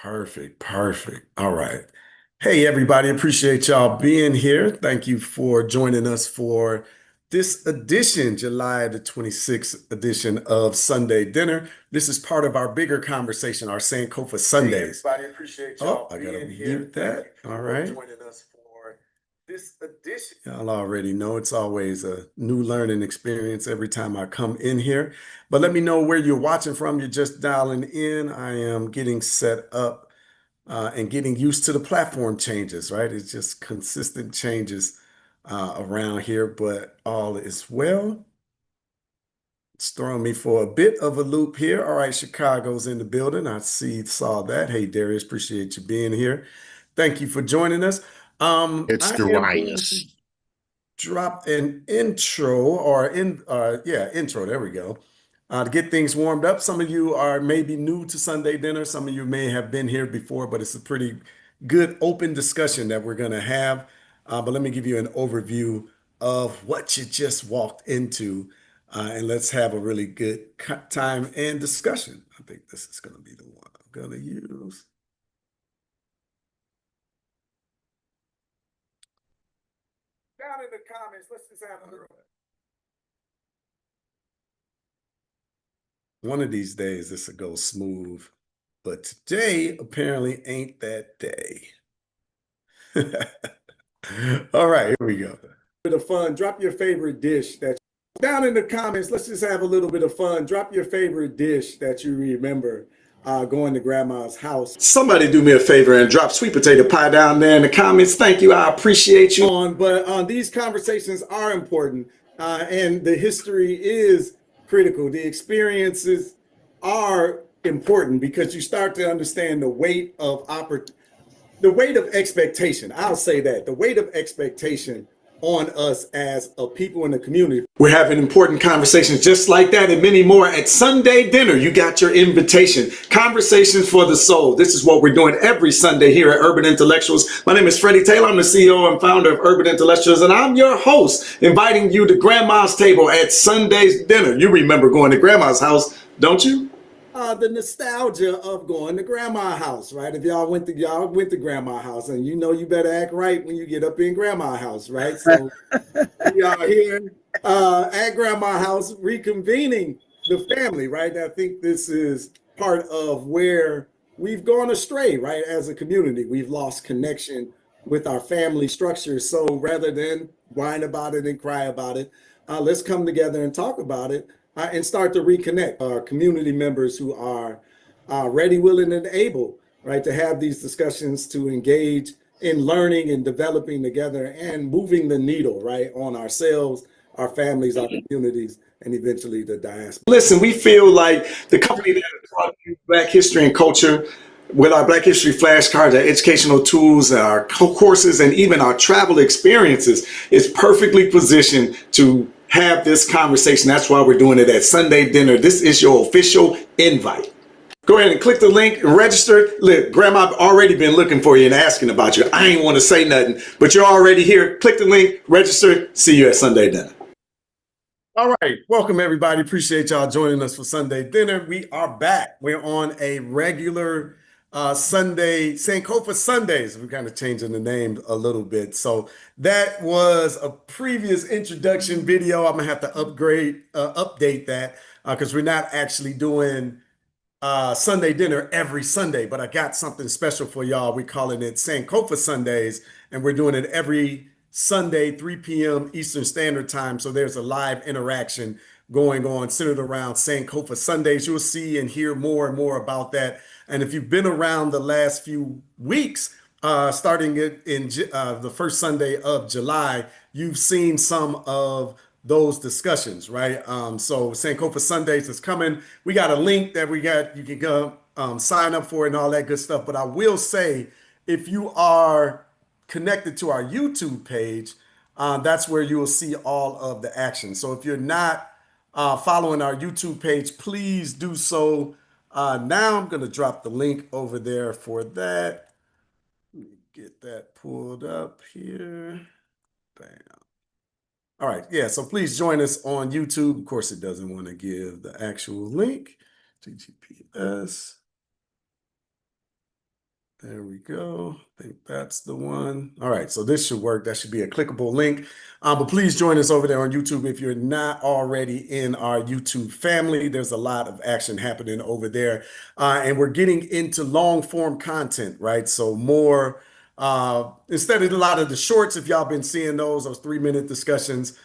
Perfect, perfect. All right. Hey, everybody, appreciate y'all being here. Thank you for joining us for this edition, July the 26th edition of Sunday Dinner. This is part of our bigger conversation, our Sankofa Sundays. Everybody, appreciate y'all I gotta mute that. All right. Joining us for this edition. Y'all already know it's always a new learning experience every time I come in here. But let me know where you're watching from. You're just dialing in. I am getting set up and getting used to the platform changes, right? It's just consistent changes around here, but all is well. It's throwing me for a bit of a loop here. All right, Chicago's in the building. Saw that. Hey, Darius, appreciate you being here. Thank you for joining us. It's I the am going to Darius. drop an intro or intro. There we go. To get things warmed up. Some of you are maybe new to Sunday dinner. Some of you may have been here before, but it's a pretty good open discussion that we're going to have. But let me give you an overview of what you just walked into, and let's have a really good time and discussion. I think this is going to be the one I'm going to use. Down in the comments, let's just have a little. One of these days, this will go smooth, but today apparently ain't that day. All right, here we go. Bit of fun. Drop your favorite dish that down in the comments. Let's just have a little bit of fun. Drop your favorite dish that you remember going to grandma's house. Somebody do me a favor and drop sweet potato pie down there in the comments. Thank you. I appreciate you. But these conversations are important, and the history is critical. The experiences are important because you start to understand the weight of expectation. I'll say that the weight of expectation on us as a people in the community. We're having important conversations just like that and many more at Sunday Dinner. You got your invitation. Conversations for the soul. This is what we're doing every Sunday here at Urban Intellectuals. My name is Freddie Taylor. I'm the CEO and founder of Urban Intellectuals, and I'm your host, inviting you to Grandma's table at Sunday's Dinner. You remember going to Grandma's house, don't you? The nostalgia of going to grandma's house, right? If y'all went to grandma's house, and you know you better act right when you get up in grandma's house, right? So we are here at grandma's house reconvening the family, right? I think this is part of where we've gone astray, right? As a community, we've lost connection with our family structure. So rather than whine about it and cry about it, let's come together and talk about it and start to reconnect our community members who are ready, willing, and able, right, to have these discussions, to engage in learning and developing together and moving the needle, right, on ourselves, our families, our communities, and eventually the diaspora. Listen, we feel like the company that taught you Black history and culture with our Black History flashcards, our educational tools, our courses, and even our travel experiences is perfectly positioned to have this conversation. That's why we're doing it at Sunday Dinner. This is your official invite. Go ahead and click the link and register. Look, Grandma already been looking for you and asking about you. I ain't want to say nothing, but you're already here. Click the link, register. See you at Sunday Dinner. All right, welcome everybody. Appreciate y'all joining us for Sunday Dinner. We are back. We're on a regular Sunday, Sankofa Sundays. We're kind of changing the name a little bit. So that was a previous introduction video. I'm gonna have to update that because we're not actually doing Sunday Dinner every Sunday, but I got something special for y'all. We're calling it Sankofa Sundays, and we're doing it every Sunday, 3 p.m. Eastern Standard Time. So there's a live interaction going on centered around Sankofa Sundays. You'll see and hear more and more about that. And if you've been around the last few weeks, starting in the first Sunday of July, you've seen some of those discussions, right? So Sankofa Sundays is coming. We got a link that you can go sign up for and all that good stuff. But I will say, if you are connected to our YouTube page, that's where you will see all of the action. So if you're not following our YouTube page, please do so. Now I'm going to drop the link over there for that. Let me get that pulled up here. Bam. All right, yeah, so please join us on YouTube. Of course, it doesn't want to give the actual link. HTTPS. There we go. I think that's the one. All right, so this should work. That should be a clickable link. But please join us over there on YouTube if you're not already in our YouTube family. There's a lot of action happening over there. And we're getting into long form content, right? So more, instead of a lot of the shorts, if y'all been seeing those 3-minute discussions,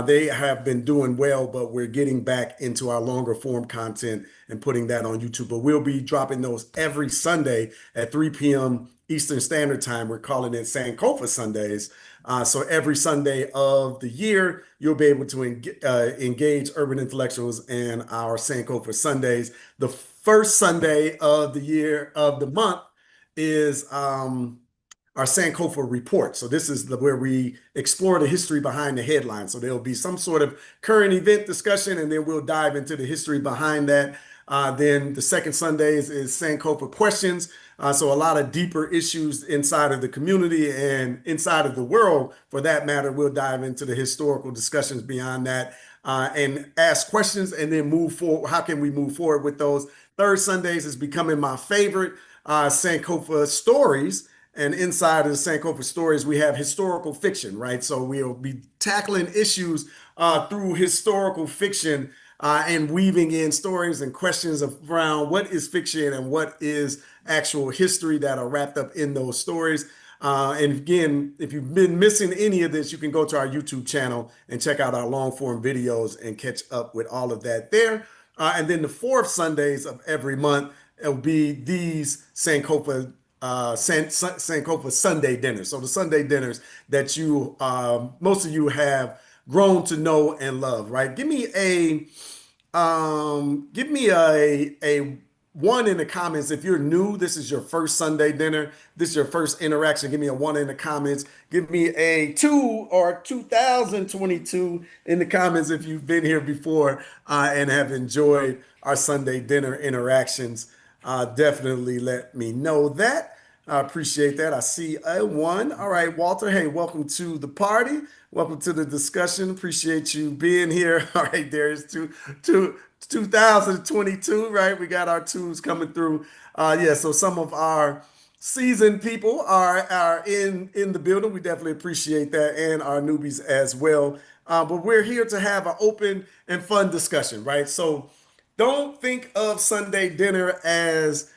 they have been doing well, but we're getting back into our longer form content and putting that on YouTube. But we'll be dropping those every Sunday at 3 p.m. Eastern Standard Time. We're calling it Sankofa Sundays. So every Sunday of the year, you'll be able to engage urban intellectuals in our Sankofa Sundays. The first Sunday of the year of the month is our Sankofa report. So this is where we explore the history behind the headline. So there'll be some sort of current event discussion, and then we'll dive into the history behind that. Then the second Sundays is Sankofa questions. So a lot of deeper issues inside of the community and inside of the world, for that matter. We'll dive into the historical discussions beyond that and ask questions and then move forward. How can we move forward with those? Third Sundays is becoming my favorite, Sankofa stories. And inside of the Sankofa stories, we have historical fiction, right? So we'll be tackling issues through historical fiction and weaving in stories and questions around what is fiction and what is actual history that are wrapped up in those stories. And again, if you've been missing any of this, you can go to our YouTube channel and check out our long form videos and catch up with all of that there. And then the fourth Sundays of every month, it'll be these Sankofa Sankofa Sunday dinners. So the Sunday dinners that you most of you have grown to know and love, right? Give me a one in the comments. If you're new, this is your first Sunday dinner, this is your first interaction, give me a one in the comments. Give me a 2 or 2022 in the comments if you've been here before and have enjoyed our Sunday dinner interactions. Definitely let me know that. I appreciate that. I see a one. All right, Walter. Hey, welcome to the party. Welcome to the discussion. Appreciate you being here. All right, there's 2022, right? We got our twos coming through. Yeah, so some of our seasoned people are in the building. We definitely appreciate that, and our newbies as well. But we're here to have an open and fun discussion, right? So don't think of Sunday dinner as,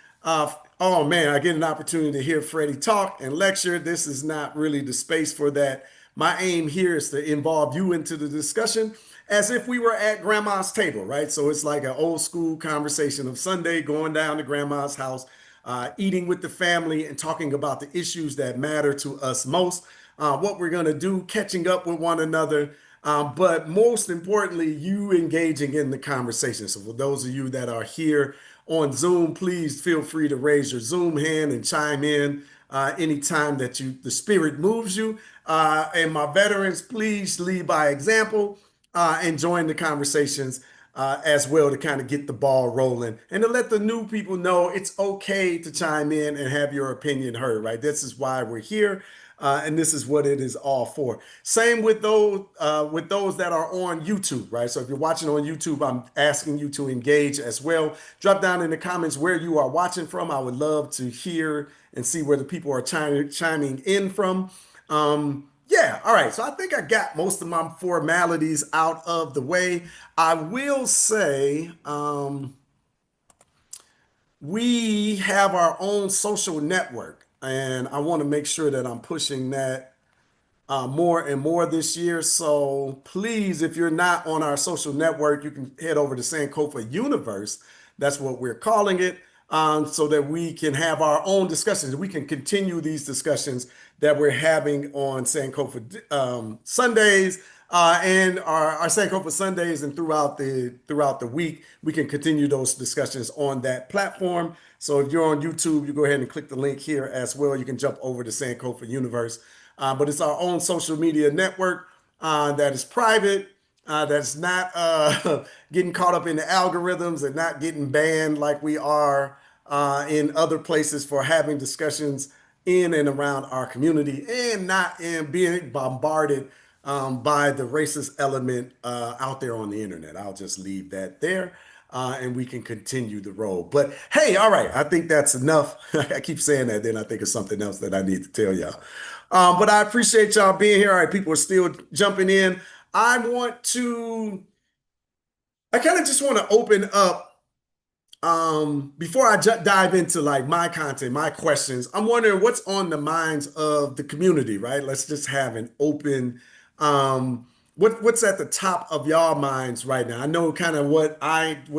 oh man, I get an opportunity to hear Freddie talk and lecture. This is not really the space for that. My aim here is to involve you into the discussion as if we were at grandma's table, right? So it's like an old school conversation of Sunday, going down to grandma's house, eating with the family and talking about the issues that matter to us most, what we're going to do, catching up with one another. But most importantly, you engaging in the conversation. So for those of you that are here on Zoom, please feel free to raise your Zoom hand and chime in anytime that the spirit moves you. And my veterans, please lead by example and join the conversations as well to kind of get the ball rolling and to let the new people know it's okay to chime in and have your opinion heard, right? This is why we're here. And this is what it is all for. Same with those that are on YouTube, right? So if you're watching on YouTube, I'm asking you to engage as well. Drop down in the comments where you are watching from. I would love to hear and see where the people are chiming in from. Yeah, all right. So I think I got most of my formalities out of the way. I will say we have our own social network, and I want to make sure that I'm pushing that more and more this year. So please, if you're not on our social network, you can head over to Sankofa Universe. That's what we're calling it, so that we can have our own discussions. We can continue these discussions that we're having on Sankofa Sundays and our Sankofa Sundays, and throughout the week, we can continue those discussions on that platform. So if you're on YouTube, you go ahead and click the link here as well. You can jump over to Sankofa Universe. But it's our own social media network that is private, that's not getting caught up in the algorithms and not getting banned like we are in other places for having discussions in and around our community, and not in being bombarded by the racist element out there on the internet. I'll just leave that there. and we can continue the road. But hey, all right, I think that's enough. I keep saying that, then I think of something else that I need to tell y'all. But I appreciate y'all being here. All right, people are still jumping in. I want to, I kind of just want to open up before I dive into like my content, my questions. I'm wondering what's on the minds of the community, right? Let's just have an open what's at the top of y'all minds right now. I know kind of what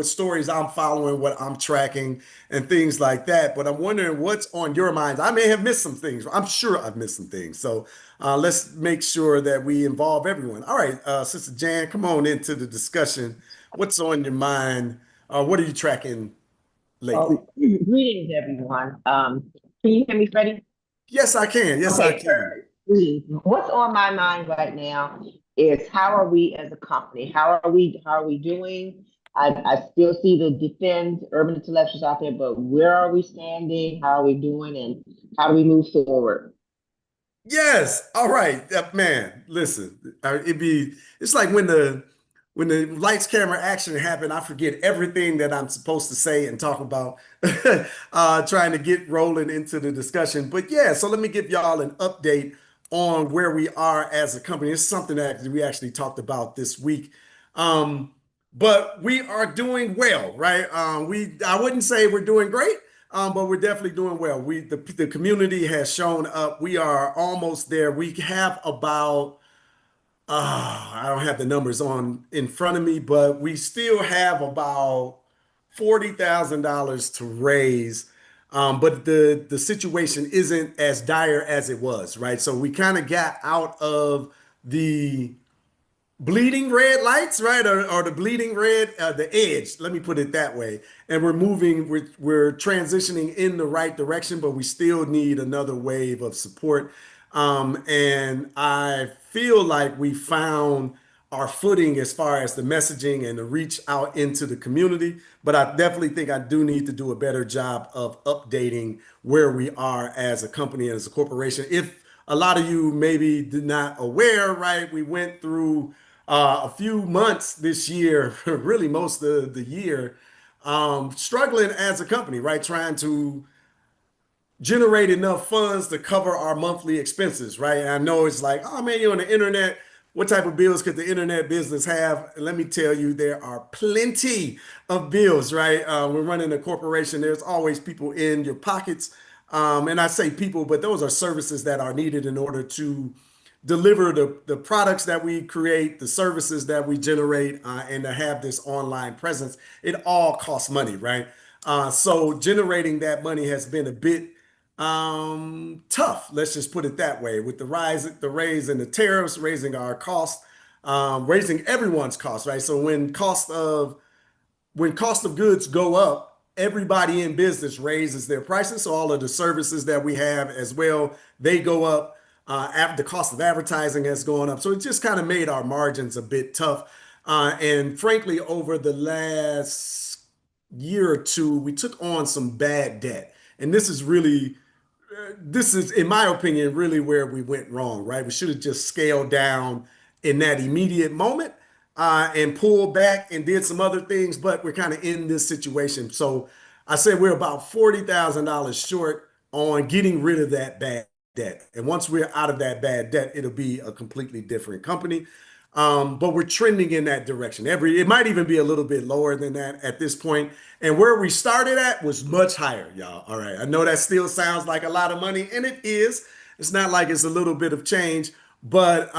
stories I'm following, what I'm tracking and things like that, but I'm wondering what's on your minds. I may have missed some things. I'm sure I've missed some things. So let's make sure that we involve everyone. All right, Sister Jan, come on into the discussion. What's on your mind? What are you tracking lately? Greetings, everyone. Can you hear me, Freddie? Yes, I can. Yes, I Okay, can. greetings. What's on my mind right now is how are we as a company? How are we doing? I still see the defend urban intellectuals out there, but where are we standing? How are we doing? And how do we move forward? Yes. All right. Man, listen, it's like when the lights, camera, action happen, I forget everything that I'm supposed to say and talk about, trying to get rolling into the discussion. But yeah, so let me give y'all an update on where we are as a company. It's something that we actually talked about this week. Um, but we are doing well, right? I wouldn't say we're doing great, but we're definitely doing well. The community has shown up. We are almost there. We have about I don't have the numbers on in front of me, but we still have about $40,000 to raise. But the situation isn't as dire as it was, right? So we kind of got out of the bleeding red lights, right? Or the bleeding red, the edge, let me put it that way. And we're transitioning in the right direction, but we still need another wave of support. And I feel like we found our footing as far as the messaging and the reach out into the community. But I definitely think I do need to do a better job of updating where we are as a company and as a corporation. If a lot of you maybe did not aware, right? We went through a few months this year, really most of the year, struggling as a company, right? Trying to generate enough funds to cover our monthly expenses, right? And I know it's like, oh man, you're on the internet. What type of bills could the internet business have? And let me tell you, there are plenty of bills, right? We're running a corporation. There's always people in your pockets. And I say people, but those are services that are needed in order to deliver the products that we create, the services that we generate, and to have this online presence. It all costs money, right? So generating that money has been a bit tough. Let's just put it that way. With the raise in the tariffs, raising our costs, raising everyone's costs, right? So when cost of goods go up, everybody in business raises their prices. So all of the services that we have as well, they go up. The cost of advertising has gone up. So it just kind of made our margins a bit tough. And frankly, over the last year or two, we took on some bad debt. And this is, in my opinion, really where we went wrong, right? We should have just scaled down in that immediate moment and pulled back and did some other things, but we're kind of in this situation. So I said we're about $40,000 short on getting rid of that bad debt. And once we're out of that bad debt, it'll be a completely different company. But we're trending in that direction. It might even be a little bit lower than that at this point. And where we started at was much higher, y'all. All right. I know that still sounds like a lot of money, and it is. It's not like it's a little bit of change, but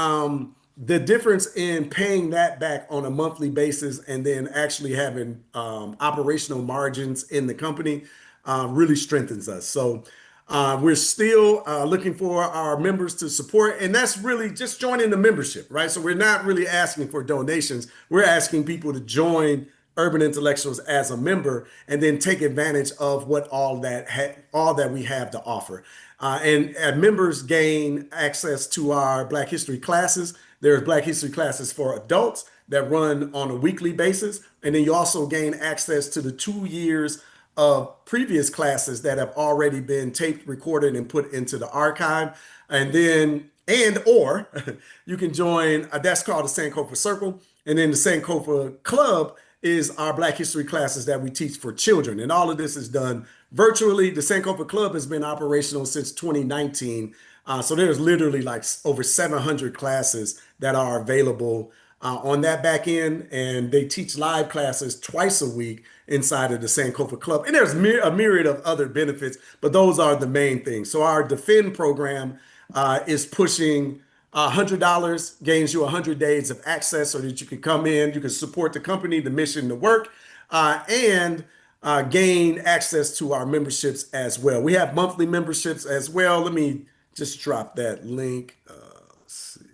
the difference in paying that back on a monthly basis and then actually having operational margins in the company really strengthens us. So we're still looking for our members to support, and that's really just joining the membership, right? So we're not really asking for donations. We're asking people to join Urban Intellectuals as a member and then take advantage of what all that we have to offer. And members gain access to our Black History classes. There's Black History classes for adults that run on a weekly basis, and then you also gain access to the 2 years of previous classes that have already been taped, recorded, and put into the archive. And then, and or you can join, that's called the Sankofa Circle. And then the Sankofa Club is our Black History classes that we teach for children. And all of this is done virtually. The Sankofa Club has been operational since 2019. So there's literally like over 700 classes that are available on that back end. And they teach live classes twice a week inside of the Sankofa Club. And there's a myriad of other benefits, but those are the main things. So our Defend program is pushing $100, gains you 100 days of access so that you can come in, you can support the company, the mission, the work, and gain access to our memberships as well. We have monthly memberships as well. Let me just drop that link. Let's see.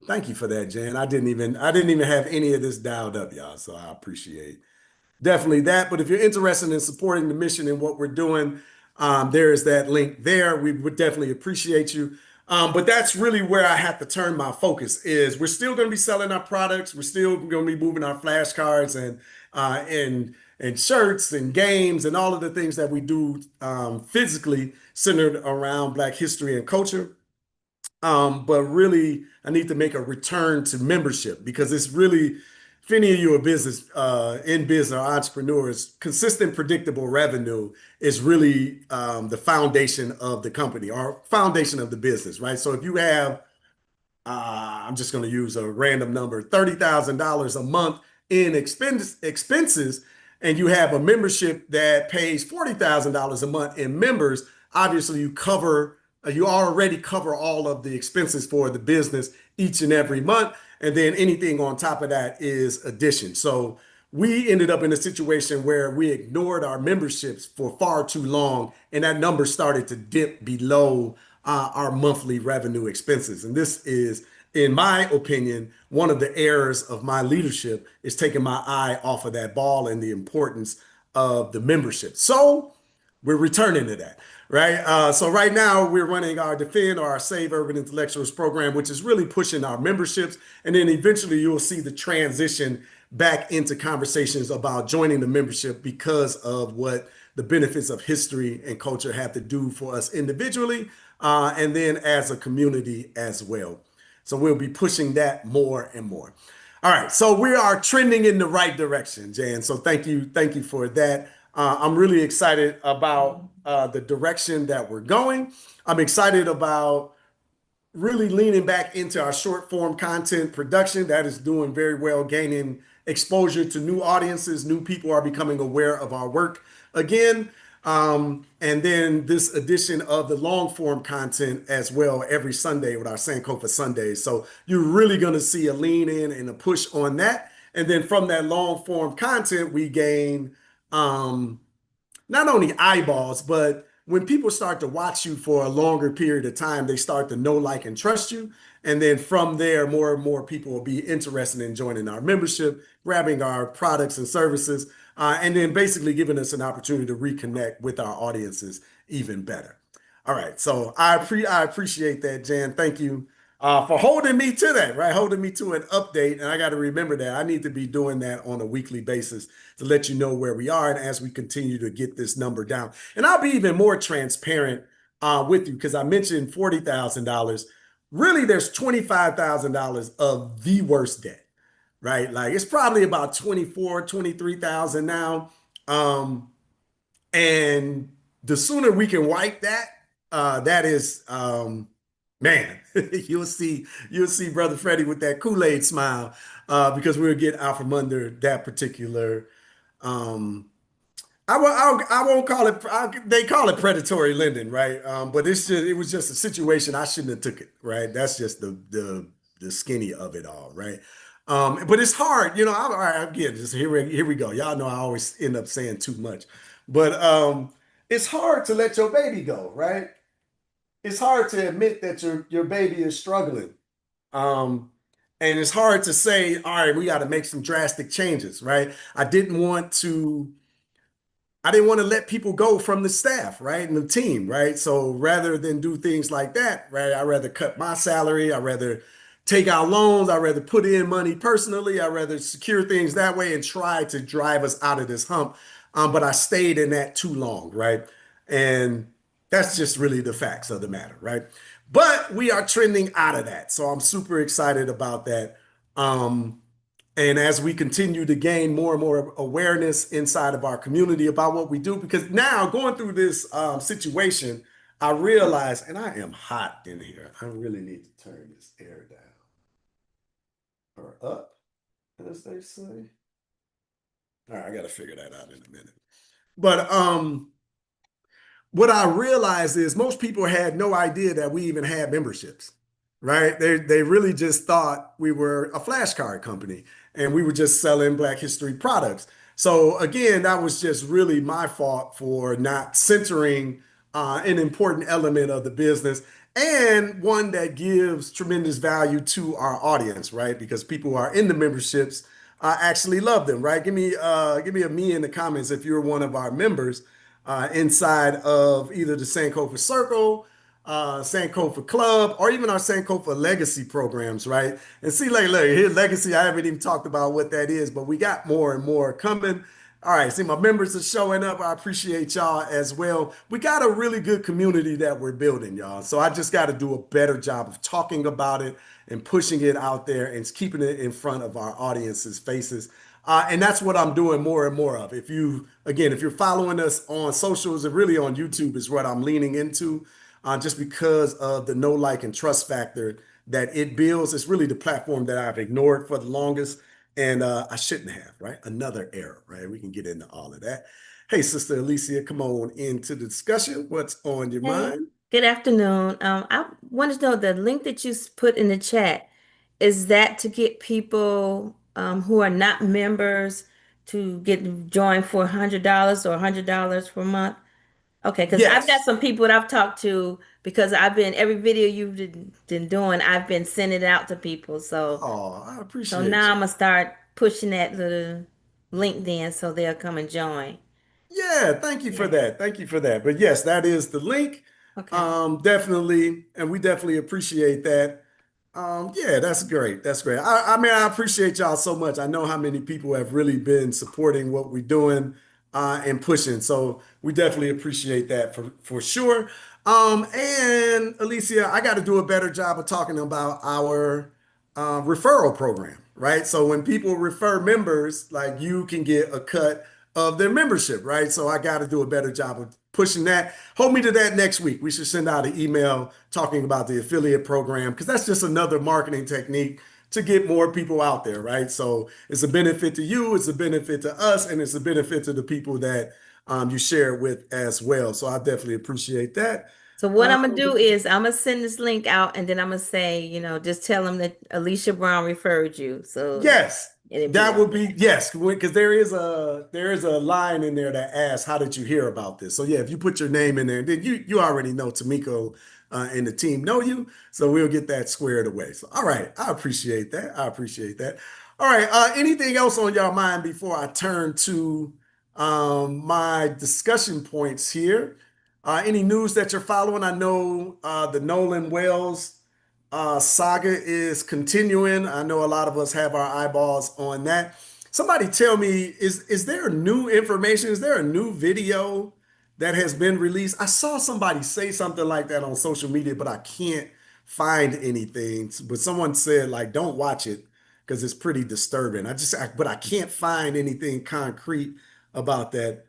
Thank you for that, Jan. I didn't even have any of this dialed up, y'all. So I appreciate definitely that. But if you're interested in supporting the mission and what we're doing, there is that link there. We would definitely appreciate you. But that's really where I have to turn my focus is we're still going to be selling our products. We're still going to be moving our flashcards and shirts and games and all of the things that we do physically centered around Black history and culture. But really, I need to make a return to membership because it's really, if any of you are in business or entrepreneurs, consistent, predictable revenue is really the foundation of the company or foundation of the business, right? So if you have I'm just going to use a random number, $30,000 a month in expenses, and you have a membership that pays $40,000 a month in members, obviously you already cover all of the expenses for the business each and every month. And then anything on top of that is addition. So we ended up in a situation where we ignored our memberships for far too long, and that number started to dip below our monthly revenue expenses. And this is, in my opinion, one of the errors of my leadership is taking my eye off of that ball and the importance of the membership. So we're returning to that, right? So right now we're running our Defend or our Save Urban Intellectuals program, which is really pushing our memberships. And then eventually you'll see the transition back into conversations about joining the membership because of what the benefits of history and culture have to do for us individually, and then as a community as well. So we'll be pushing that more and more. All right, so we are trending in the right direction, Jan. So thank you for that. I'm really excited about the direction that we're going. I'm excited about really leaning back into our short form content production that is doing very well, gaining exposure to new audiences. New people are becoming aware of our work again. And then this edition of the long form content as well every Sunday with our Sankofa Sundays. So you're really going to see a lean in and a push on that. And then from that long form content, we gain not only eyeballs, but when people start to watch you for a longer period of time, they start to know, like, and trust you. And then from there, more and more people will be interested in joining our membership, grabbing our products and services, and then basically giving us an opportunity to reconnect with our audiences even better. All right, so I appreciate that, Jan. Thank you for holding me to that, right? Holding me to an update. And I got to remember that I need to be doing that on a weekly basis to let you know where we are and as we continue to get this number down. And I'll be even more transparent with you because I mentioned $40,000. Really, there's $25,000 of the worst debt, right? Like it's probably about 24, 23,000 now. And the sooner we can wipe that, that is, man, you'll see Brother Freddie with that Kool-Aid smile, because we'll get out from under that particular. Um, I won't call it. They call it predatory lending, right? But it was just a situation I shouldn't have took it, right? That's just the skinny of it all, right? But it's hard, all right, again, just here we go. Y'all know I always end up saying too much, but it's hard to let your baby go, right? It's hard to admit that your baby is struggling. Um, and it's hard to say, all right, we got to make some drastic changes, right? I didn't want to let people go from the staff, right? And the team, right? So rather than do things like that, right? I'd rather cut my salary. I'd rather take out loans. I'd rather put in money personally. I'd rather secure things that way and try to drive us out of this hump. But I stayed in that too long, right? And that's just really the facts of the matter, right? But we are trending out of that. So I'm super excited about that. And as we continue to gain more and more awareness inside of our community about what we do, because now going through this situation, I realize, and I am hot in here. I really need to turn this air down or up, as they say. All right, I got to figure that out in a minute. But what I realized is most people had no idea that we even had memberships, right? They really just thought we were a flashcard company and we were just selling Black History products. So again, that was just really my fault for not centering an important element of the business and one that gives tremendous value to our audience, right? Because people who are in the memberships actually love them, right? Give me a me in the comments if you're one of our members inside of either the Sankofa Circle, Sankofa Club, or even our Sankofa Legacy programs, right? And see, look, here's Legacy. I haven't even talked about what that is, but we got more and more coming. All right, see, my members are showing up. I appreciate y'all as well. We got a really good community that we're building, y'all. So I just got to do a better job of talking about it and pushing it out there and keeping it in front of our audience's faces. And that's what I'm doing more and more of. If you're following us on socials and really on YouTube is what I'm leaning into, just because of the know, like, and trust factor that it builds. It's really the platform that I've ignored for the longest. And I shouldn't have, right? Another error, right? We can get into all of that. Hey, Sister Alicia, come on into the discussion. What's on your Hey, mind? good afternoon. I wanted to know the link that you put in the chat, is that to get people who are not members to get joined for $100 or $100 per month? Okay, because I've got Yes. some people that I've talked to because I've been every video you've been doing, I've been sending it out to people. Oh, I So appreciate now you. I'm gonna start pushing that little link then so they'll come and join. Yeah, thank you for Yeah. that. Thank you for that. But yes, that is the link. Okay. Definitely, and we definitely appreciate that. Yeah, that's great. That's great. I mean, I appreciate y'all so much. I know how many people have really been supporting what we're doing and pushing. So we definitely appreciate that for sure. And Alicia, I got to do a better job of talking about our referral program, right? So when people refer members, like you can get a cut of their membership, right? So I got to do a better job of pushing that. Hold me to that next week. We should send out an email talking about the affiliate program because that's just another marketing technique to get more people out there, right? So it's a benefit to you, it's a benefit to us, and it's a benefit to the people that you share it with as well. So I definitely appreciate that. So what I'm gonna do is I'm gonna send this link out and then I'm gonna say, just tell them that Alicia Brown referred you. So Yes, it'll be that on would there. be yes, because there is a line in there that asks, "How did you hear about this?" So yeah, if you put your name in there, then you already know Tamiko and the team know you, so we'll get that squared away. So all right, I appreciate that. I appreciate that. All right, anything else on your mind before I turn to my discussion points here? Any news that you're following? I know the Nolan Wells saga is continuing. I know a lot of us have our eyeballs on that. Somebody tell me, is there new information? Is there a new video that has been released? I saw somebody say something like that on social media, but I can't find anything. But someone said, like, don't watch it because it's pretty disturbing. But I can't find anything concrete about that.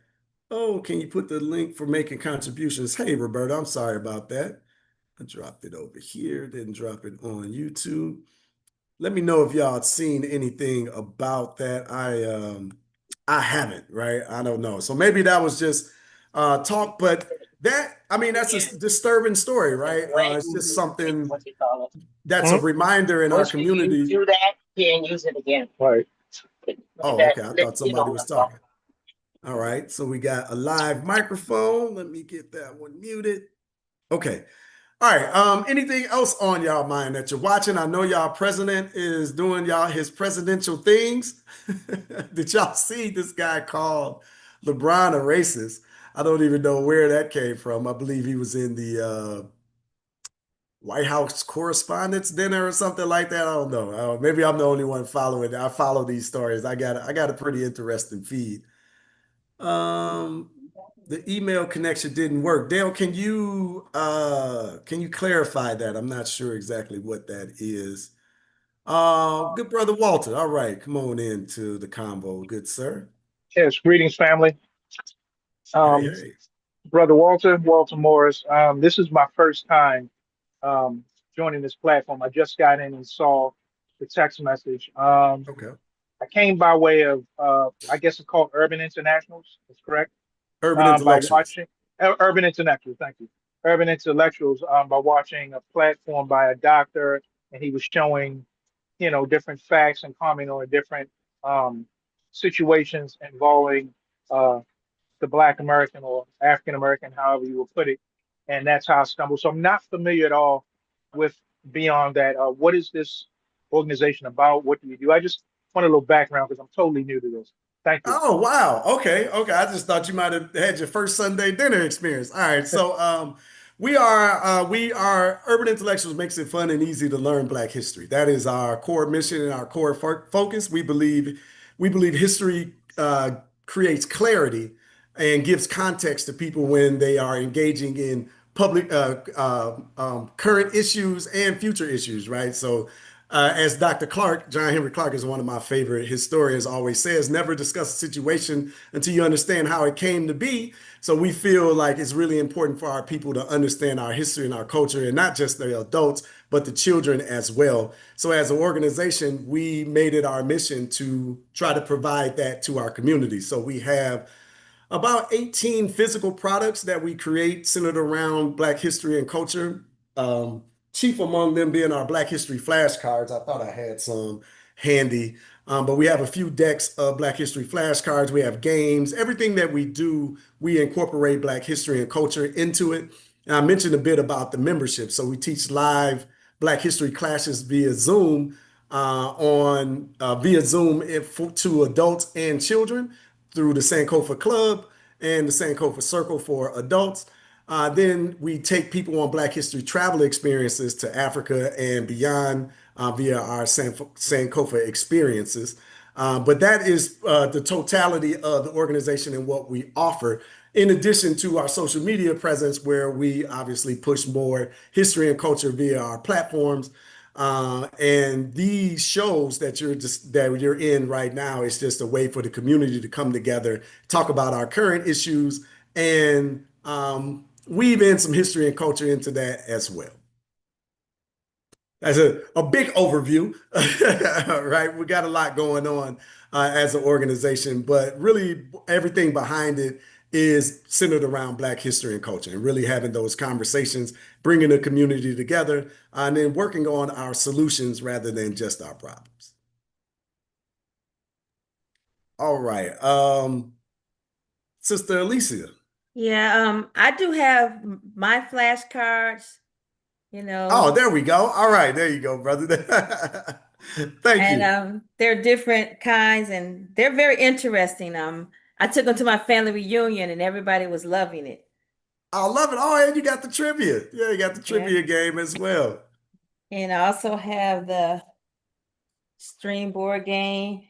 Oh, can you put the link for making contributions? Hey, Roberta, I'm sorry about that. I dropped it over here, didn't drop it on YouTube. Let me know if y'all seen anything about that. I haven't, right? I don't know. So maybe that was just talk, but I mean that's a disturbing story, right? It's just something that's a reminder in our Once you community. do that, you can use it again. Right. Oh, okay. I thought somebody was talking. All right. So we got a live microphone. Let me get that one muted. Okay. All right. Anything else on y'all mind that you're watching? I know y'all president is doing y'all his presidential things. Did y'all see this guy called LeBron a racist? I don't even know where that came from. I believe he was in the White House Correspondents' Dinner or something like that. I don't know. Maybe I'm the only one following. I follow these stories. I got a pretty interesting feed. Um, the email connection didn't work. Dale, can you clarify that? I'm not sure exactly what that is. Good brother Walter. All right, come on into the combo, good sir. Yes, greetings, family. Hey, Um, hey. Brother Walter Morris. This is my first time um, joining this platform. I just got in and saw the text message. Okay. I came by way of, I guess it's called Urban Internationals. That's correct. Urban By intellectuals. watching Urban Intellectuals. Thank you. Urban Intellectuals. By watching a platform by a doctor, and he was showing, different facts and commenting on different um, situations involving. Uh, the Black American or African American, however you will put it, and that's how I stumbled. So I'm not familiar at all with beyond that. What is this organization about? What do you do? I just want a little background because I'm totally new to this. Thank you. Oh wow. Okay. Okay. I just thought you might have had your first Sunday dinner experience. All right. So we are Urban Intellectuals makes it fun and easy to learn Black history. That is our core mission and our core focus. We believe history creates clarity and gives context to people when they are engaging in public current issues and future issues, right? So as Dr. Clark, John Henry Clark is one of my favorite historians, always says, never discuss a situation until you understand how it came to be. So we feel like it's really important for our people to understand our history and our culture, and not just the adults, but the children as well. So as an organization, we made it our mission to try to provide that to our community. So we have about 18 physical products that we create centered around Black history and culture. Um, Chief among them being our Black History flashcards. I thought I had some handy, but we have a few decks of Black History flashcards. We have games. Everything that we do, we incorporate Black history and culture into it. And I mentioned a bit about the membership. So we teach live Black history classes via Zoom on via Zoom to adults and children through the Sankofa Club and the Sankofa Circle for adults. Then we take people on Black History travel experiences to Africa and beyond via our Sankofa experiences. But that is the totality of the organization and what we offer, in addition to our social media presence, where we obviously push more history and culture via our platforms. And these shows that you're in right now is just a way for the community to come together, talk about our current issues, and weave in some history and culture into that as well. That's a big overview, right? We got a lot going on as an organization, but really everything behind it is centered around Black history and culture, and really having those conversations, bringing the community together, and then working on our solutions rather than just our problems. All right. Sister Alicia. Yeah, I do have my flashcards, Oh, there we go. All right, there you go, brother. Thank and you. they're different kinds and they're very interesting. I took them to my family reunion and everybody was loving it. I love it. Oh, and you got the trivia. Yeah, you got the Yeah. trivia game as well. And I also have the stream board game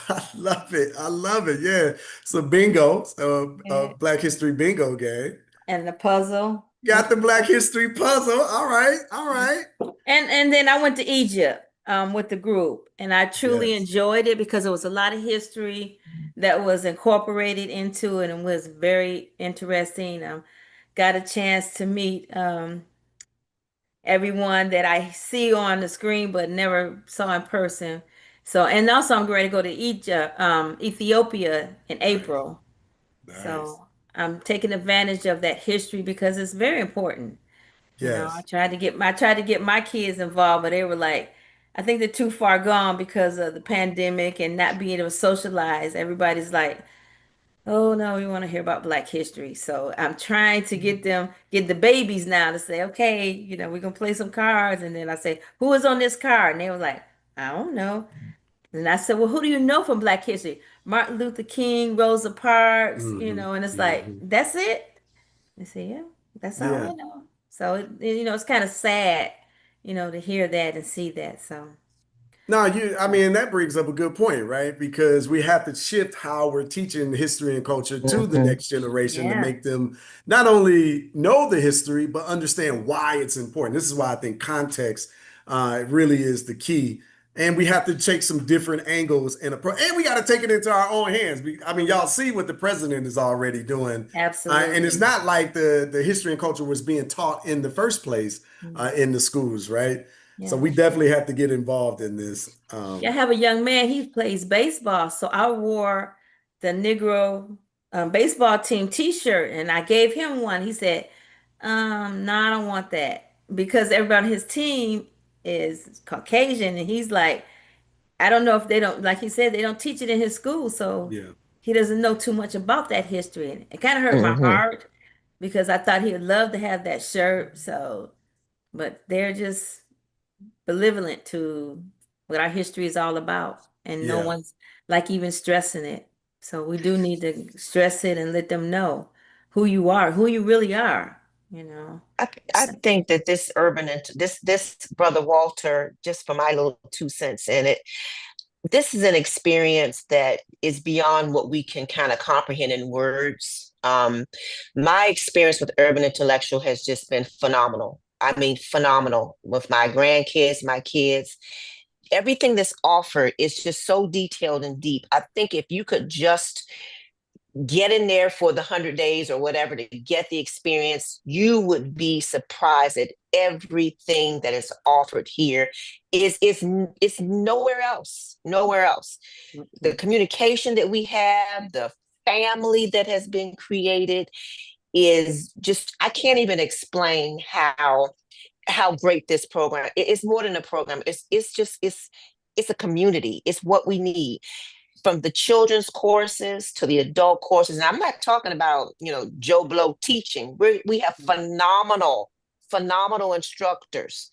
I love it. I love it. Yeah. So bingo, and Black History bingo game. the puzzle. Got the Black History puzzle. All right. All right. And then I went to Egypt with the group, and I truly Yes. enjoyed it because there was a lot of history that was incorporated into it and was very interesting. Got a chance to meet everyone that I see on the screen but never saw in person. So, and also I'm ready to go to Egypt, Ethiopia in Nice. April. Nice. So I'm taking advantage of that history because it's very important. I Yes. tried to get my kids involved, but they were like, I think they're too far gone because of the pandemic and not being able to socialize. Everybody's like, oh no, we want to hear about Black history. So I'm trying to get the babies now to say, okay, we're gonna play some cards. And then I say, who is on this card? And they were like, I don't know. And I said, well, who do you know from Black history? Martin Luther King, Rosa Parks, Hmm. and it's like, Hmm. that's it. They say, yeah, that's all Yeah. I know. So it's kind of sad, to hear that and see that. So No, I mean, that brings up a good point, right? Because we have to shift how we're teaching history and culture to the Mhm. next generation to yeah, make them not only know the history, but understand why it's important. This is why I think context really is the key. and we have to take some different angles and we got to take it into our own hands. I mean, y'all see what the president is already doing, and it's Absolutely. not like the history and culture was being taught in the first place Mm. in the schools, right? So Yeah. we definitely have to get involved in this. Yeah, I have a young man, he plays baseball. So I wore the Negro baseball team t-shirt and I gave him one. He said, no, I don't want that because everybody on his team is Caucasian. And he's like, I don't know if they don't, like he said, they don't teach it in his school. So Yeah, he doesn't know too much about that history. And it kind of hurt my Hmm. heart because I thought he would love to have that shirt. So, but they're just malevolent to what our history is all about, and no yeah, one's like even stressing it. So we do need to stress it and let them know who you are, who you really are, you know. I think that this this brother Walter, just for my little 2 cents in it, this is an experience that is beyond what we can kind of comprehend in words. My experience with Urban Intellectual has just been phenomenal. I mean, phenomenal with my grandkids, my kids. Everything that's offered is just so detailed and deep. I think if you could just get in there for the 100 days or whatever to get the experience, you would be surprised at everything that is offered here. Is nowhere else, nowhere else. The Mhm. communication that we have, the family that has been created is just, I can't even explain how great this program. It's more than a program. It's a community. It's what we need, from the children's courses to the adult courses. And I'm not talking about, Joe Blow teaching. We have phenomenal instructors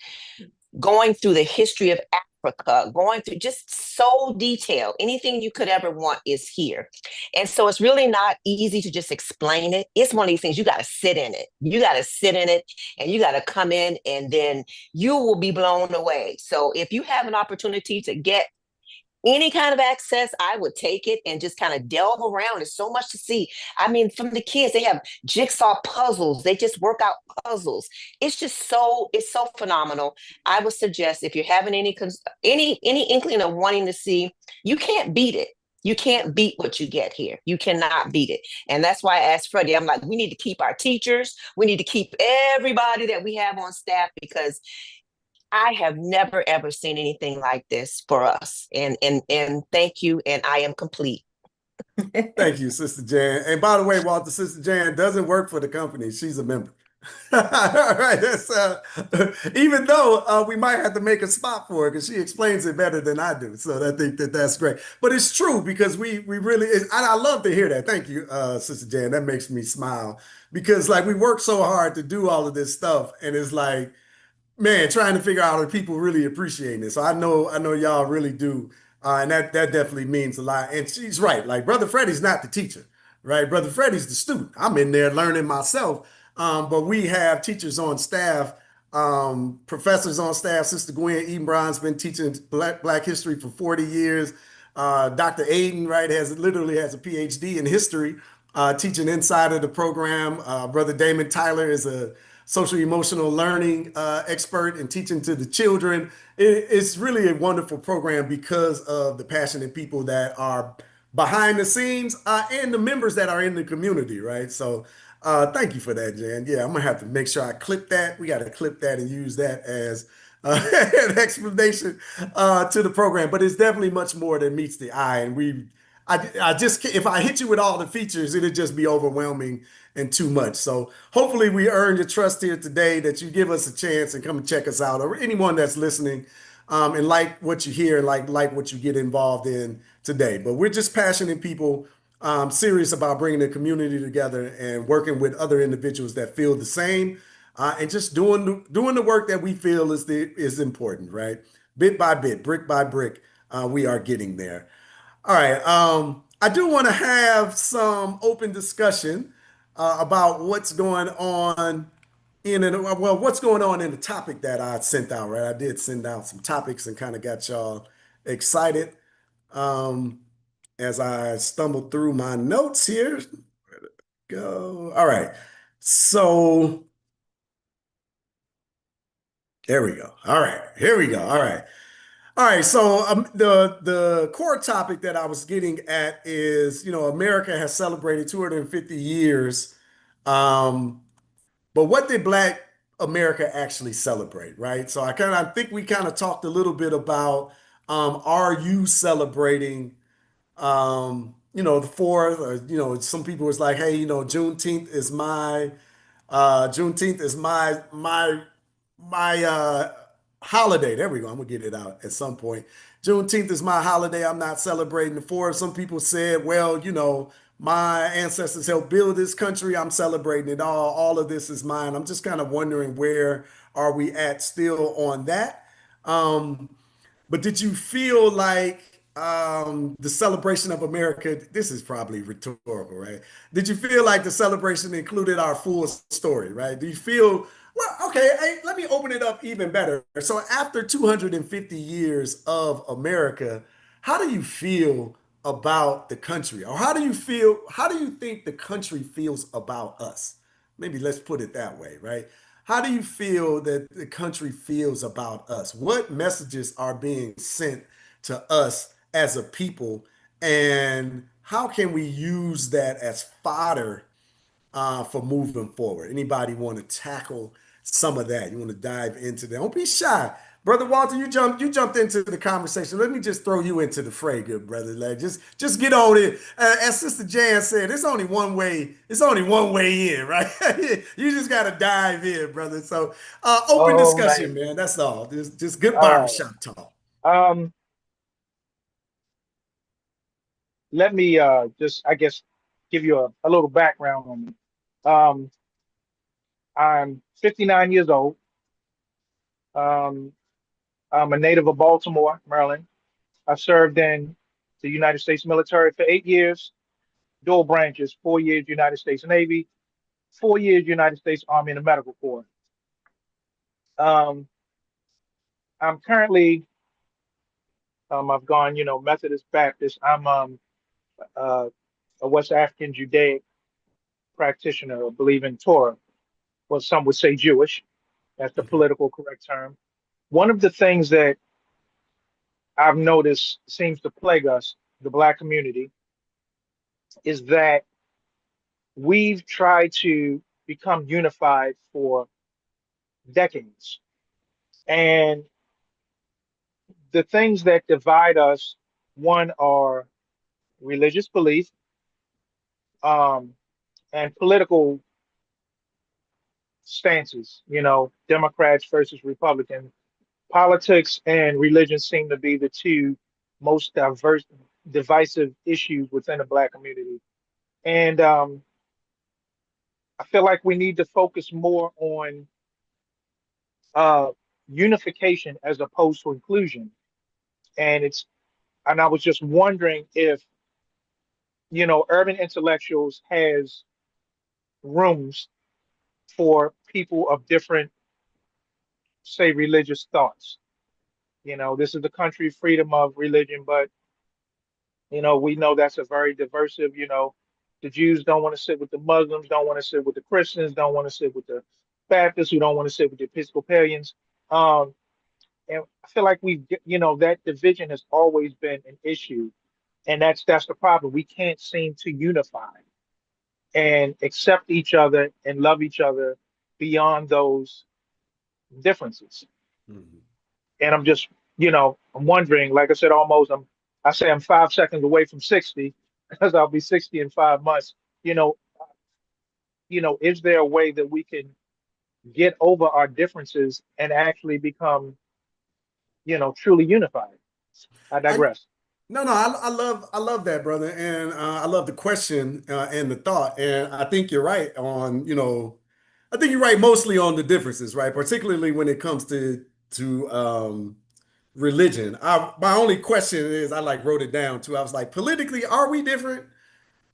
going through the history of Africa, going through just so detailed. Anything you could ever want is here. And so it's really not easy to just explain it. It's one of these things, you got to sit in it. You got to sit in it and you got to come in, and then you will be blown away. So if you have an opportunity to get any kind of access, I would take it and just kind of delve around. There's so much to see. I mean, from the kids, they have jigsaw puzzles. They just work out puzzles. It's so phenomenal. I would suggest, if you're having any inkling of wanting to see, you can't beat it. You can't beat what you get here. You cannot beat it. And that's why I asked Freddie, I'm like, we need to keep our teachers. We need to keep everybody that we have on staff, because I have never ever seen anything like this for us. And thank you. And I am complete. thank you, Sister Jan. And by the way, Walter, Sister Jan doesn't work for the company. She's a member. All right, that's even though we might have to make a spot for her because she explains it better than I do. So I think that's great. But it's true because we really I love to hear that. Thank you, Sister Jan. That makes me smile because like we work so hard to do all of this stuff, and it's like, man, trying to figure out if people really appreciating this. So I know y'all really do, and that definitely means a lot. And she's right. Like Brother Freddie's not the teacher, right? Brother Freddie's the student. I'm in there learning myself, but we have teachers on staff, professors on staff. Sister Gwen Edenbrand's been teaching Black history for 40 years. Dr. Aiden, right, literally has a PhD in history, teaching inside of the program. Brother Damon Tyler is a social emotional learning expert and teaching to the children. It's really a wonderful program because of the passionate people that are behind the scenes and the members that are in the community, right? So thank you for that, Jan. Yeah, I'm gonna have to make sure I clip that. We got to clip that and use that as an explanation to the program. But it's definitely much more than meets the eye. And I just, if I hit you with all the features, it'd just be overwhelming and too much. So hopefully we earned your trust here today that you give us a chance and come and check us out, or anyone that's listening and like what you hear and like what you get involved in today. But we're just passionate people, serious about bringing the community together and working with other individuals that feel the same, and just doing the work that we feel is important, right? Bit by bit, brick by brick, we are getting there. All right. I do want to have some open discussion about what's going on what's going on in the topic that I sent out, right? I did send out some topics and kind of got y'all excited um, as I stumbled through my notes here. Go. All right. So there we go. All right. Here we go. All right. All right, so the core topic that I was getting at is, America has celebrated 250 years, um, but what did Black America actually celebrate, right? So I think we kind of talked a little bit about, are you celebrating, the fourth, or some people was like, hey, Juneteenth is my holiday. There we go. I'm gonna get it out at some point. Juneteenth is my holiday. I'm not celebrating the fourth. Some people said, well, my ancestors helped build this country. I'm celebrating it all. All of this is mine. I'm just kind of wondering, where are we at still on that? Um, but did you feel like, the celebration of America? This is probably rhetorical, right? Did you feel like the celebration included our full story, right? Do you feel, well, okay, hey, let me open it up even better. So, after 250 years of America, how do you feel about the country? Or how do you think the country feels about us? Maybe let's put it that way, right? How do you feel that the country feels about us? What messages are being sent to us as a people? And how can we use that as fodder, for moving forward? Anybody want to tackle some of that? You want to dive into that? Don't be shy. Brother Walter, you jumped into the conversation. Let me just throw you into the fray, good brother. Like, just get on it. As Sister Jan said, it's only one way. It's only one way in, right? You just got to dive in, brother. So, open Oh discussion, man. man. That's all. Just good All barbershop talk. right. Let me just, I guess, give you a little background on me. Um, I'm 59 years old. Um, I'm a native of Baltimore, Maryland. I served in the United States military for 8 years, dual branches, 4 years United States Navy, 4 years United States Army and the Medical Corps. Um, I'm currently, I've gone, Methodist Baptist. I'm uh, a West African Judaic practitioner, believe in Torah. Well, some would say Jewish. That's the Okay. political correct term. One of the things that I've noticed seems to plague us, the Black community, is that we've tried to become unified for decades. And the things that divide us, one, are religious belief, um, and political stances, Democrats versus Republicans. Politics and religion seem to be the two most diverse, divisive issues within the Black community. And I feel like we need to focus more on uh, unification as opposed to inclusion. And and I was just wondering if, urban intellectuals has rooms for people of different, say, religious thoughts. This is the country freedom of religion, but we know that's a very diversive, the Jews don't want to sit with the Muslims, don't want to sit with the Christians, don't want to sit with the Baptists, who don't want to sit with the Episcopalians. Um, and I feel like that division has always been an issue, and that's the problem. We can't seem to unify and accept each other and love each other beyond those differences. Mhm. And I'm just, I'm wondering, like I said, I say I'm 5 seconds away from 60 because I'll be 60 in 5 months. You know, is there a way that we can get over our differences and actually become, truly unified? I I digress. No, no, I love that, brother, and I love the question, and the thought, and I think you're right on, I think you're right mostly on the differences, right? Particularly when it comes to religion. My only question is, I like wrote it down too. I was like, politically, are we different?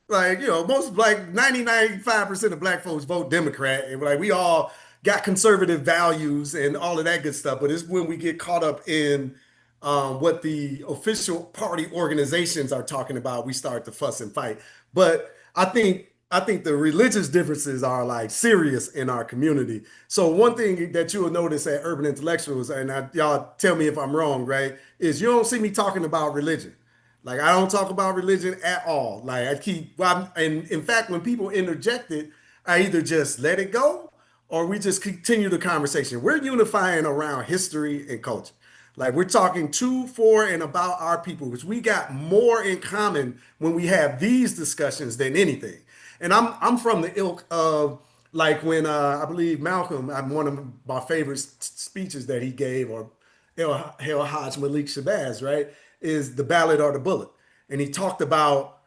Like, most black 95% of black folks vote Democrat, and like we all got conservative values and all of that good stuff. But it's when we get caught up in, what the official party organizations are talking about, we start to fuss and fight. But I think, I think the religious differences are like serious in our community. So one thing that you will notice at Urban Intellectuals, and y'all tell me if I'm wrong, right, is you don't see me talking about religion. Like I don't talk about religion at all. Like I keep, well, and in fact, when people interject it, I either just let it go or we just continue the conversation. We're unifying around history and culture. Like we're talking to, for, and about our people, which we got more in common when we have these discussions than anything. And I'm from the ilk of like when I believe Malcolm, I'm one of my favorite speeches that he gave, or El Hajj Malik Shabazz, right, is the ballad or the bullet. And he talked about,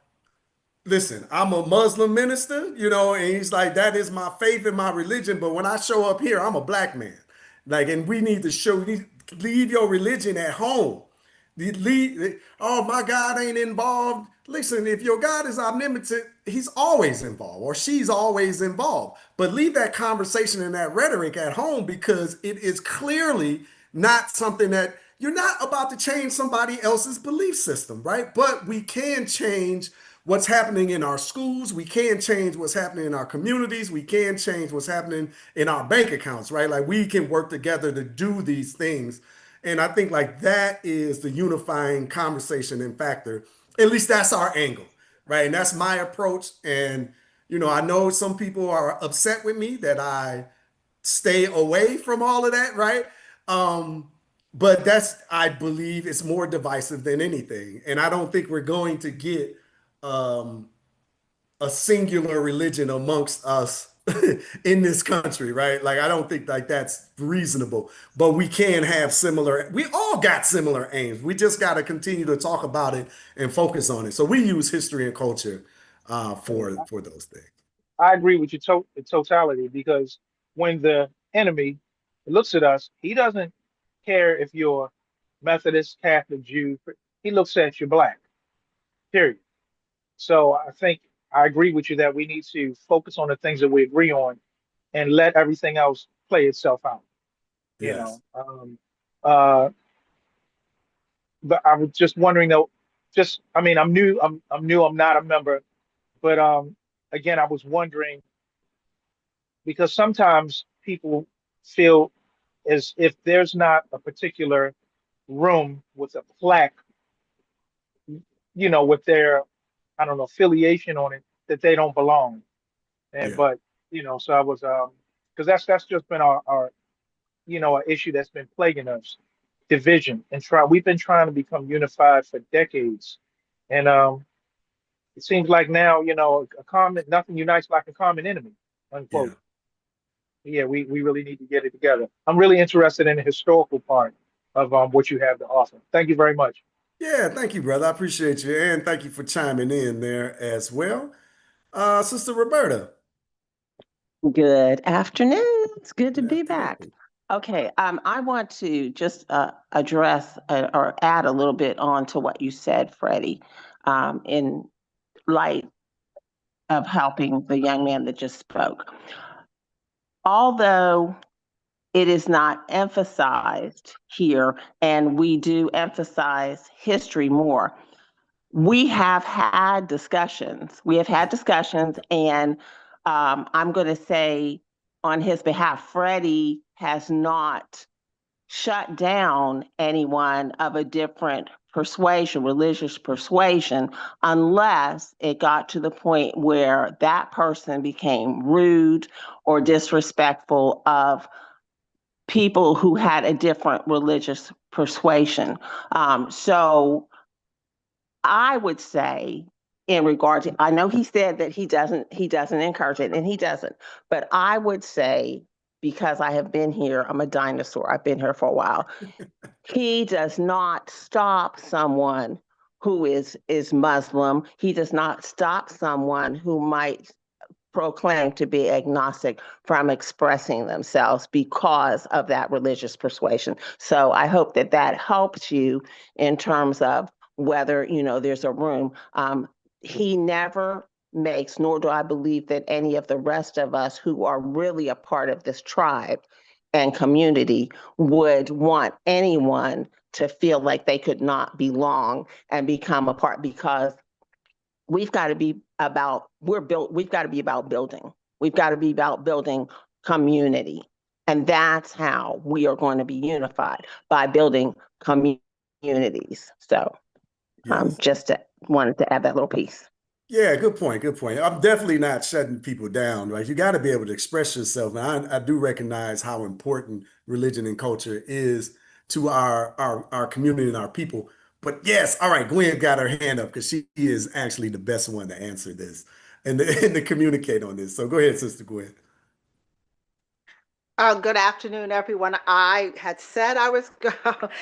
listen, I'm a Muslim minister, you know, and he's like, that is my faith and my religion. But when I show up here, I'm a black man. Like, and we need to show, leave your religion at home. Oh, my God ain't involved. Listen, if your God is omnipotent, he's always involved or she's always involved. But leave that conversation and that rhetoric at home because it is clearly not something that you're not about to change somebody else's belief system, right? But we can change what's happening in our schools. We can change what's happening in our communities. We can change what's happening in our bank accounts, right? Like we can work together to do these things. And I think like that is the unifying conversation and factor. At least that's our angle, right? And that's my approach. And, you know, I know some people are upset with me that I stay away from all of that, right? But that's, I believe, it's more divisive than anything. And I don't think we're going to get um, a singular religion amongst us in this country, right? Like I don't think like that's reasonable, but we can have similar, we all got similar aims. We just got to continue to talk about it and focus on it. So we use history and culture for those things. I agree with you in totality because when the enemy looks at us, he doesn't care if you're Methodist, Catholic, Jew. He looks at you black, period. So I think I agree with you that we need to focus on the things that we agree on and let everything else play itself out. You Yes. know, uh, but I was just wondering though, just I mean, I'm new, I'm not a member, but again, I was wondering because sometimes people feel as if there's not a particular room with a plaque, with their, I don't know, affiliation on it, that they don't belong. And Yeah. but so I was because that's just been our an issue that's been plaguing us, division and we've been trying to become unified for decades. And it seems like now, a common nothing unites like a common enemy, Yeah. unquote. Yeah, we really need to get it together. I'm really interested in the historical part of what you have to offer. Thank you very much. Yeah. Thank you, brother. I appreciate you. And thank you for chiming in there as well. Sister Roberta. Good afternoon. It's good to Good be back. afternoon. Okay, I want to just address or add a little bit on to what you said, Freddie, in light of helping the young man that just spoke. Although it is not emphasized here, and we do emphasize history more, we have had discussions. We have had discussions, and I'm going to say on his behalf, Freddie has not shut down anyone of a different persuasion, religious persuasion, unless it got to the point where that person became rude or disrespectful of people who had a different religious persuasion. So I would say in regard to, I know he said that he doesn't encourage it, and he doesn't, but I would say, because I have been here, I'm a dinosaur, I've been here for a while. He does not stop someone who is Muslim. He does not stop someone who might proclaim to be agnostic from expressing themselves because of that religious persuasion. So I hope that that helps you in terms of whether there's a room. He never makes, nor do I believe that any of the rest of us who are really a part of this tribe and community would want anyone to feel like they could not belong and become a part, because we've got to be we've got to be about building. We've got to be about building community. And that's how we are going to be unified, by building communities. So Yes. wanted to add that little piece. Yeah, good point. Good point. I'm definitely not shutting people down, right? You got to be able to express yourself. And I do recognize how important religion and culture is to our community and our people. But yes, all right, Gwen got her hand up because she is actually the best one to answer this and and to communicate on this. So go ahead, Sister Gwen. Good afternoon, everyone. I had said I was,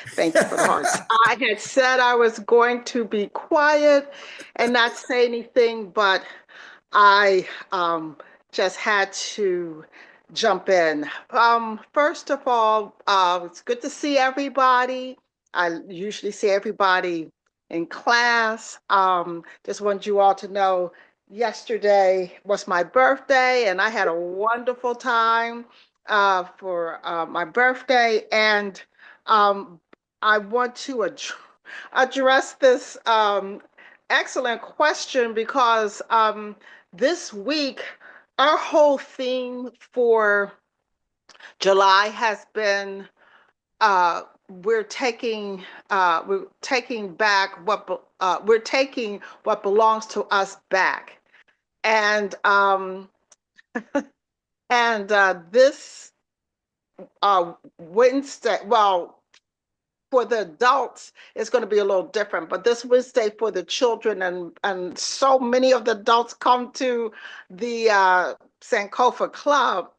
thank you for the hearts. I had said I was going to be quiet and not say anything, but I just had to jump in. First of all, it's good to see everybody. I usually see everybody in class. Just want you all to know yesterday was my birthday, and I had a wonderful time for my birthday. And I want to address this excellent question because this week, our whole theme for July has been we're taking back we're taking what belongs to us back, and this Wednesday, well, for the adults, it's going to be a little different. But this Wednesday for the children, and so many of the adults come to the Sankofa Club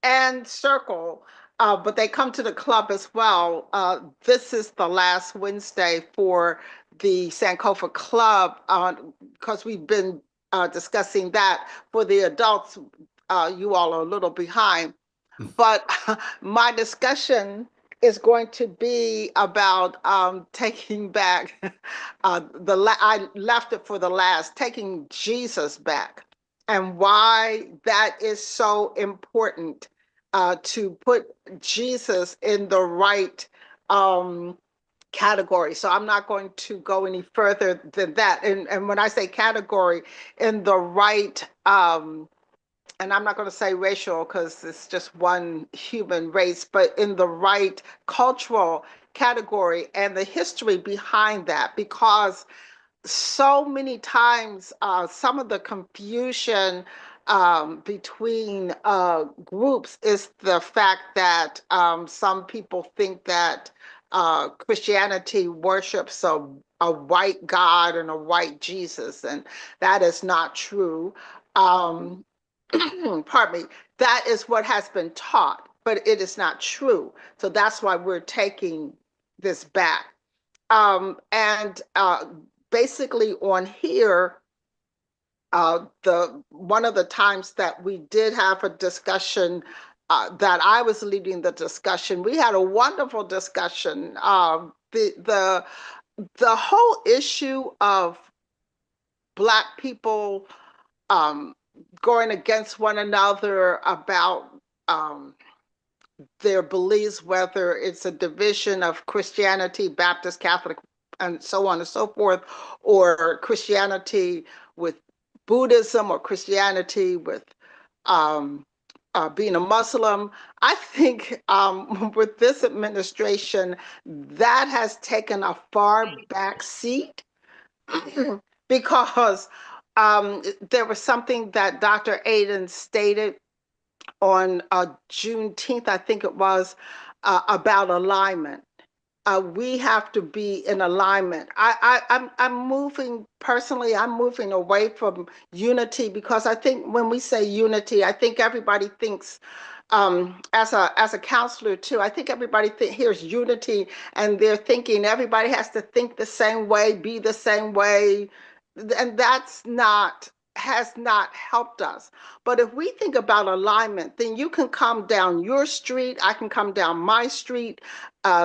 and Circle, but they come to the club as well. This is the last Wednesday for the Sankofa Club because we've been discussing that. For the adults, you all are a little behind. But my discussion is going to be about taking back I left it for the last, taking Jesus back, and why that is so important to put Jesus in the right category. So I'm not going to go any further than that. And when I say category, in the right and I'm not going to say racial because it's just one human race, but in the right cultural category and the history behind that, because so many times some of the confusion between groups is the fact that some people think that Christianity worships a white God and a white Jesus, and that is not true. Pardon me, that is what has been taught, but it is not true. So that's why we're taking this back. And basically on here, the one of the times that we did have a discussion that I was leading the discussion, we had a wonderful discussion. The whole issue of Black people going against one another about their beliefs, whether it's a division of Christianity, Baptist, Catholic, and so on and so forth, or Christianity with Buddhism, or Christianity with being a Muslim. I think with this administration, that has taken a far back seat because there was something that Dr. Aiden stated on Juneteenth, I think it was, about alignment. We have to be in alignment. I'm moving, personally, I'm moving away from unity, because I think when we say unity, I think everybody thinks, as a counselor too, I think everybody hears unity and they're thinking everybody has to think the same way, be the same way, and has not helped us. But if we think about alignment, then you can come down your street, I can come down my street,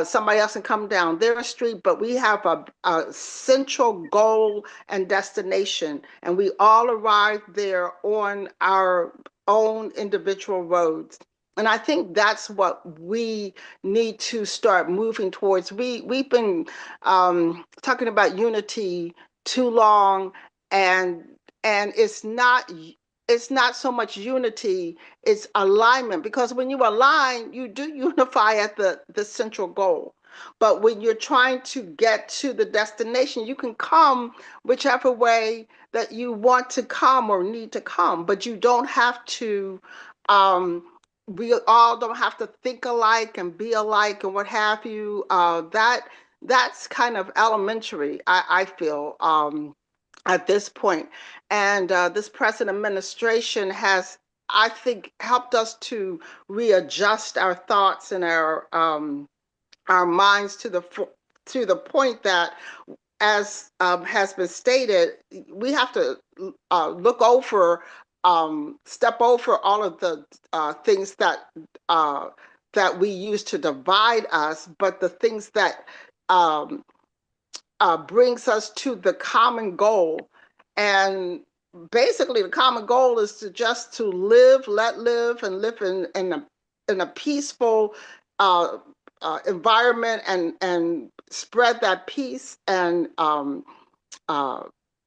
somebody else can come down their street, but we have a central goal and destination, and we all arrive there on our own individual roads. And I think that's what we need to start moving towards. We've been talking about unity too long, and and it's not so much unity, it's alignment, because when you align, you do unify at the central goal. But when you're trying to get to the destination, you can come whichever way that you want to come or need to come, but you don't have to, we all don't have to think alike and be alike and what have you. That's kind of elementary, I feel, at this point. And this present administration has, I think, helped us to readjust our thoughts and our minds to the point that, as has been stated, we have to look over, step over all of the things that we use to divide us, but the things that um, brings us to the common goal. And basically, the common goal is to just to live, let live, and live in a peaceful environment, and spread that peace and uh,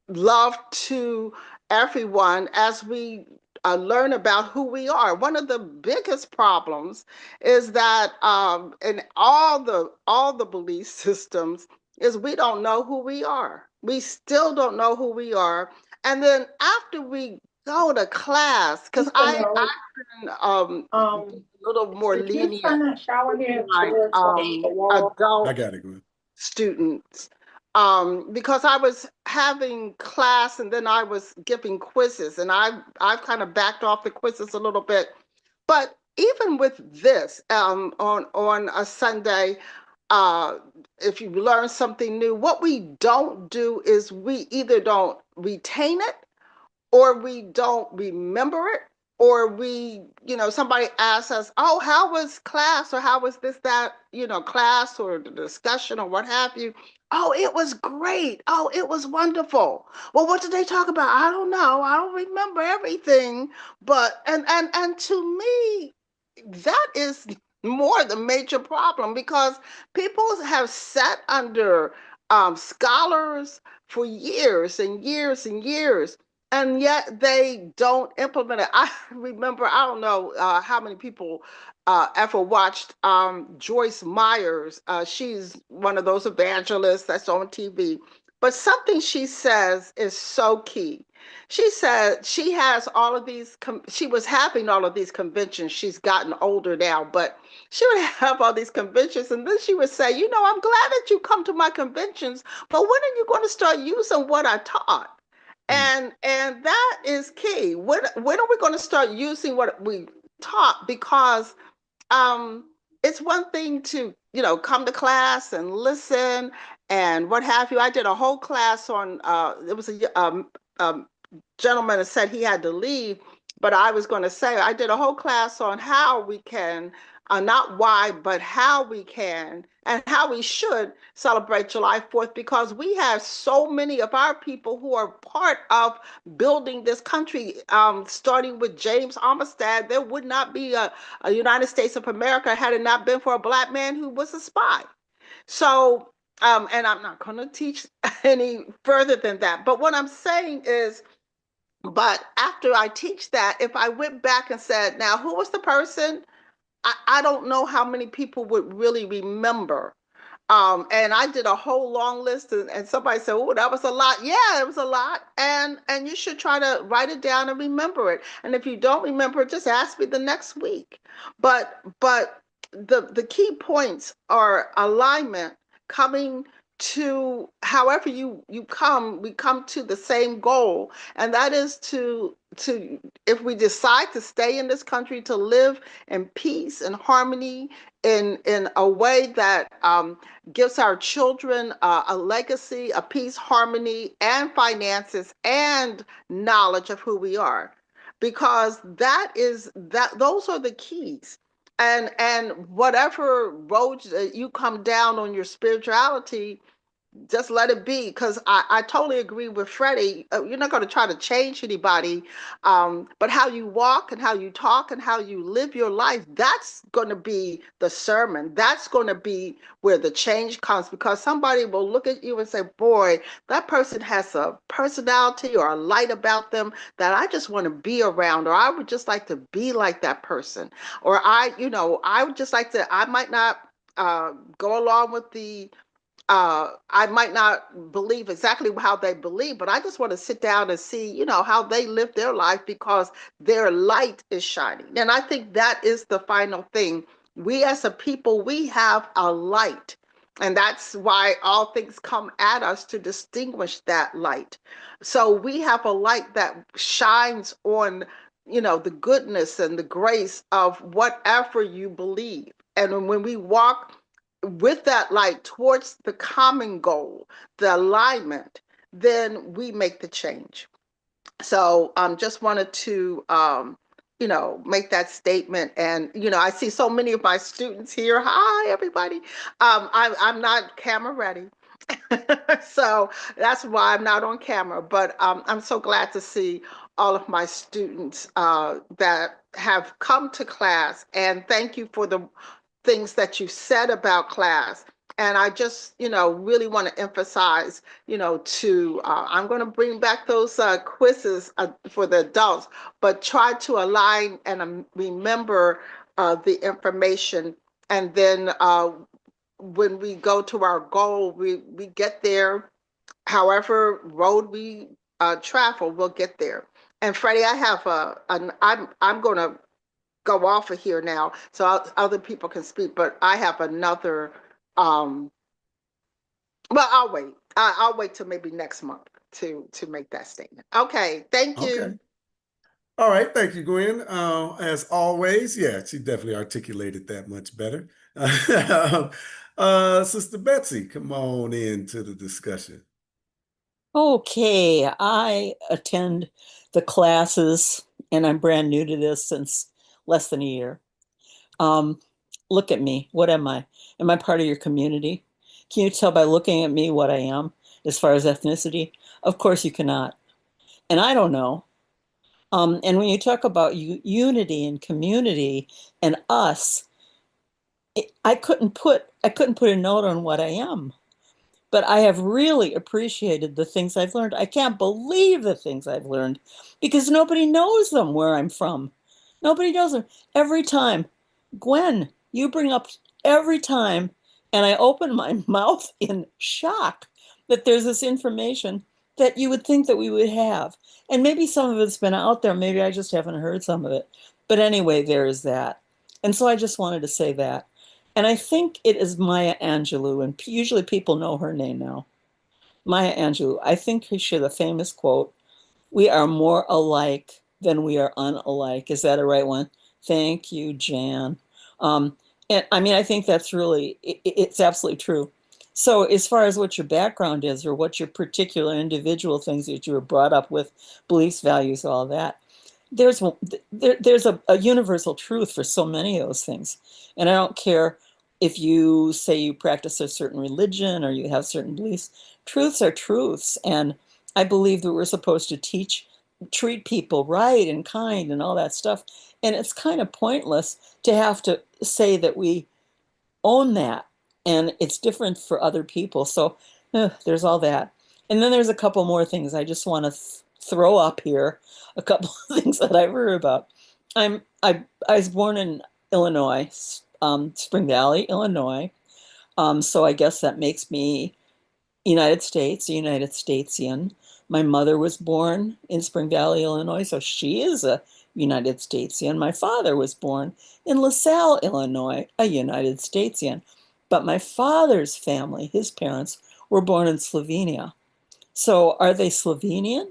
love to everyone as we learn about who we are. One of the biggest problems is that in all the belief systems is we don't know who we are. We still don't know who we are. And then after we go to class, because I've been a little more lenient with my I adult got it, Gwen. students, because I was having class and then I was giving quizzes, and I've kind of backed off the quizzes a little bit. But even with this, on a Sunday, uh, if you learn something new, what we don't do is we either don't retain it, or we don't remember it, or we, somebody asks us, oh, how was class, or how was this, that, class, or the discussion, or what have you. Oh, it was great. Oh, it was wonderful. Well, what did they talk about? I don't know. I don't remember everything. But and to me, that is more the major problem, because people have sat under scholars for years and years and years, and yet they don't implement it. I remember, I don't know how many people ever watched Joyce Myers. She's one of those evangelists that's on TV. But something she says is so key. She said she has all of these, she was having all of these conventions. She's gotten older now, but she would have all these conventions. And then she would say, I'm glad that you come to my conventions, but when are you going to start using what I taught? And that is key. When are we going to start using what we taught? Because um, it's one thing to, come to class and listen and what have you. I did a whole class on, it was a gentleman that said he had to leave, but I was going to say I did a whole class on how we can, not why, but how we can and how we should celebrate July 4th, because we have so many of our people who are part of building this country, starting with James Armistead. There would not be a United States of America had it not been for a Black man who was a spy. So, and I'm not going to teach any further than that. But what I'm saying is, but after I teach that, if I went back and said, now, who was the person? I don't know how many people would really remember. And I did a whole long list, and somebody said, "Oh, that was a lot." Yeah, it was a lot, and you should try to write it down and remember it. And if you don't remember it, just ask me the next week. But the key points are alignment, coming to, however you come, we come to the same goal, and that is to if we decide to stay in this country, to live in peace and harmony, in a way that gives our children a legacy, a peace, harmony, and finances, and knowledge of who we are, because those are the keys. And whatever roads that you come down on your spirituality, just let it be, because I totally agree with Freddie. You're not going to try to change anybody, but how you walk and how you talk and how you live your life, that's going to be the sermon. That's going to be where the change comes, because somebody will look at you and say, boy, that person has a personality or a light about them that I just want to be around, or I would just like to be like that person. Or I would just like to, I might not go along with I might not believe exactly how they believe, but I just want to sit down and see, how they live their life, because their light is shining. And I think that is the final thing. We as a people, we have a light. And that's why all things come at us, to distinguish that light. So we have a light that shines on, the goodness and the grace of whatever you believe. And when we walk with that light towards the common goal, the alignment, then we make the change. So just wanted to make that statement. And I see so many of my students here. Hi, everybody. I'm not camera ready. So that's why I'm not on camera, but I'm so glad to see all of my students that have come to class, and thank you for the things that you said about class. And I just, really want to emphasize, I'm going to bring back those quizzes for the adults, but try to align and remember the information. And then when we go to our goal, we get there. However road we travel, we'll get there. And Freddie, I have I'm going to go off of here now, so other people can speak. But I have another. Well, I'll wait. I'll wait till maybe next month to make that statement. Okay, thank you. Okay. All right. Thank you, Gwen. As always, yeah, she definitely articulated that much better. Sister Betsy, come on into the discussion. Okay, I attend the classes and I'm brand new to this since less than a year. Look at me. What am I? Am I part of your community? Can you tell by looking at me what I am as far as ethnicity? Of course you cannot. And I don't know. And when you talk about unity and community and us, I couldn't put a note on what I am. But I have really appreciated the things I've learned. I can't believe the things I've learned because nobody knows them where I'm from. Nobody knows them. Every time, Gwen, you bring up every time, and I open my mouth in shock that there's this information that you would think that we would have. And maybe some of it's been out there. Maybe I just haven't heard some of it. But anyway, there is that. And so I just wanted to say that. And I think it is Maya Angelou, and usually people know her name now. Maya Angelou. I think she has a famous quote, "We are more alike than we are unalike." Is that a right one? Thank you, Jan. Um, and I mean, I think that's really, it's absolutely true. So as far as what your background is or what your particular individual things that you were brought up with, beliefs, values, all that, there's there's a universal truth for so many of those things. And I don't care if you say you practice a certain religion or you have certain beliefs, truths are truths. And I believe that we're supposed to treat people right and kind and all that stuff. And it's kind of pointless to have to say that we own that. And it's different for other people. So there's all that. And then there's a couple more things I just want to throw up here. A couple of things that I've heard about. I was born in Illinois, Spring Valley, Illinois. So I guess that makes me United States, a United Statesian. My mother was born in Spring Valley, Illinois, so she is a United Statesian. My father was born in LaSalle, Illinois, a United Statesian. But my father's family, his parents, were born in Slovenia. So are they Slovenian?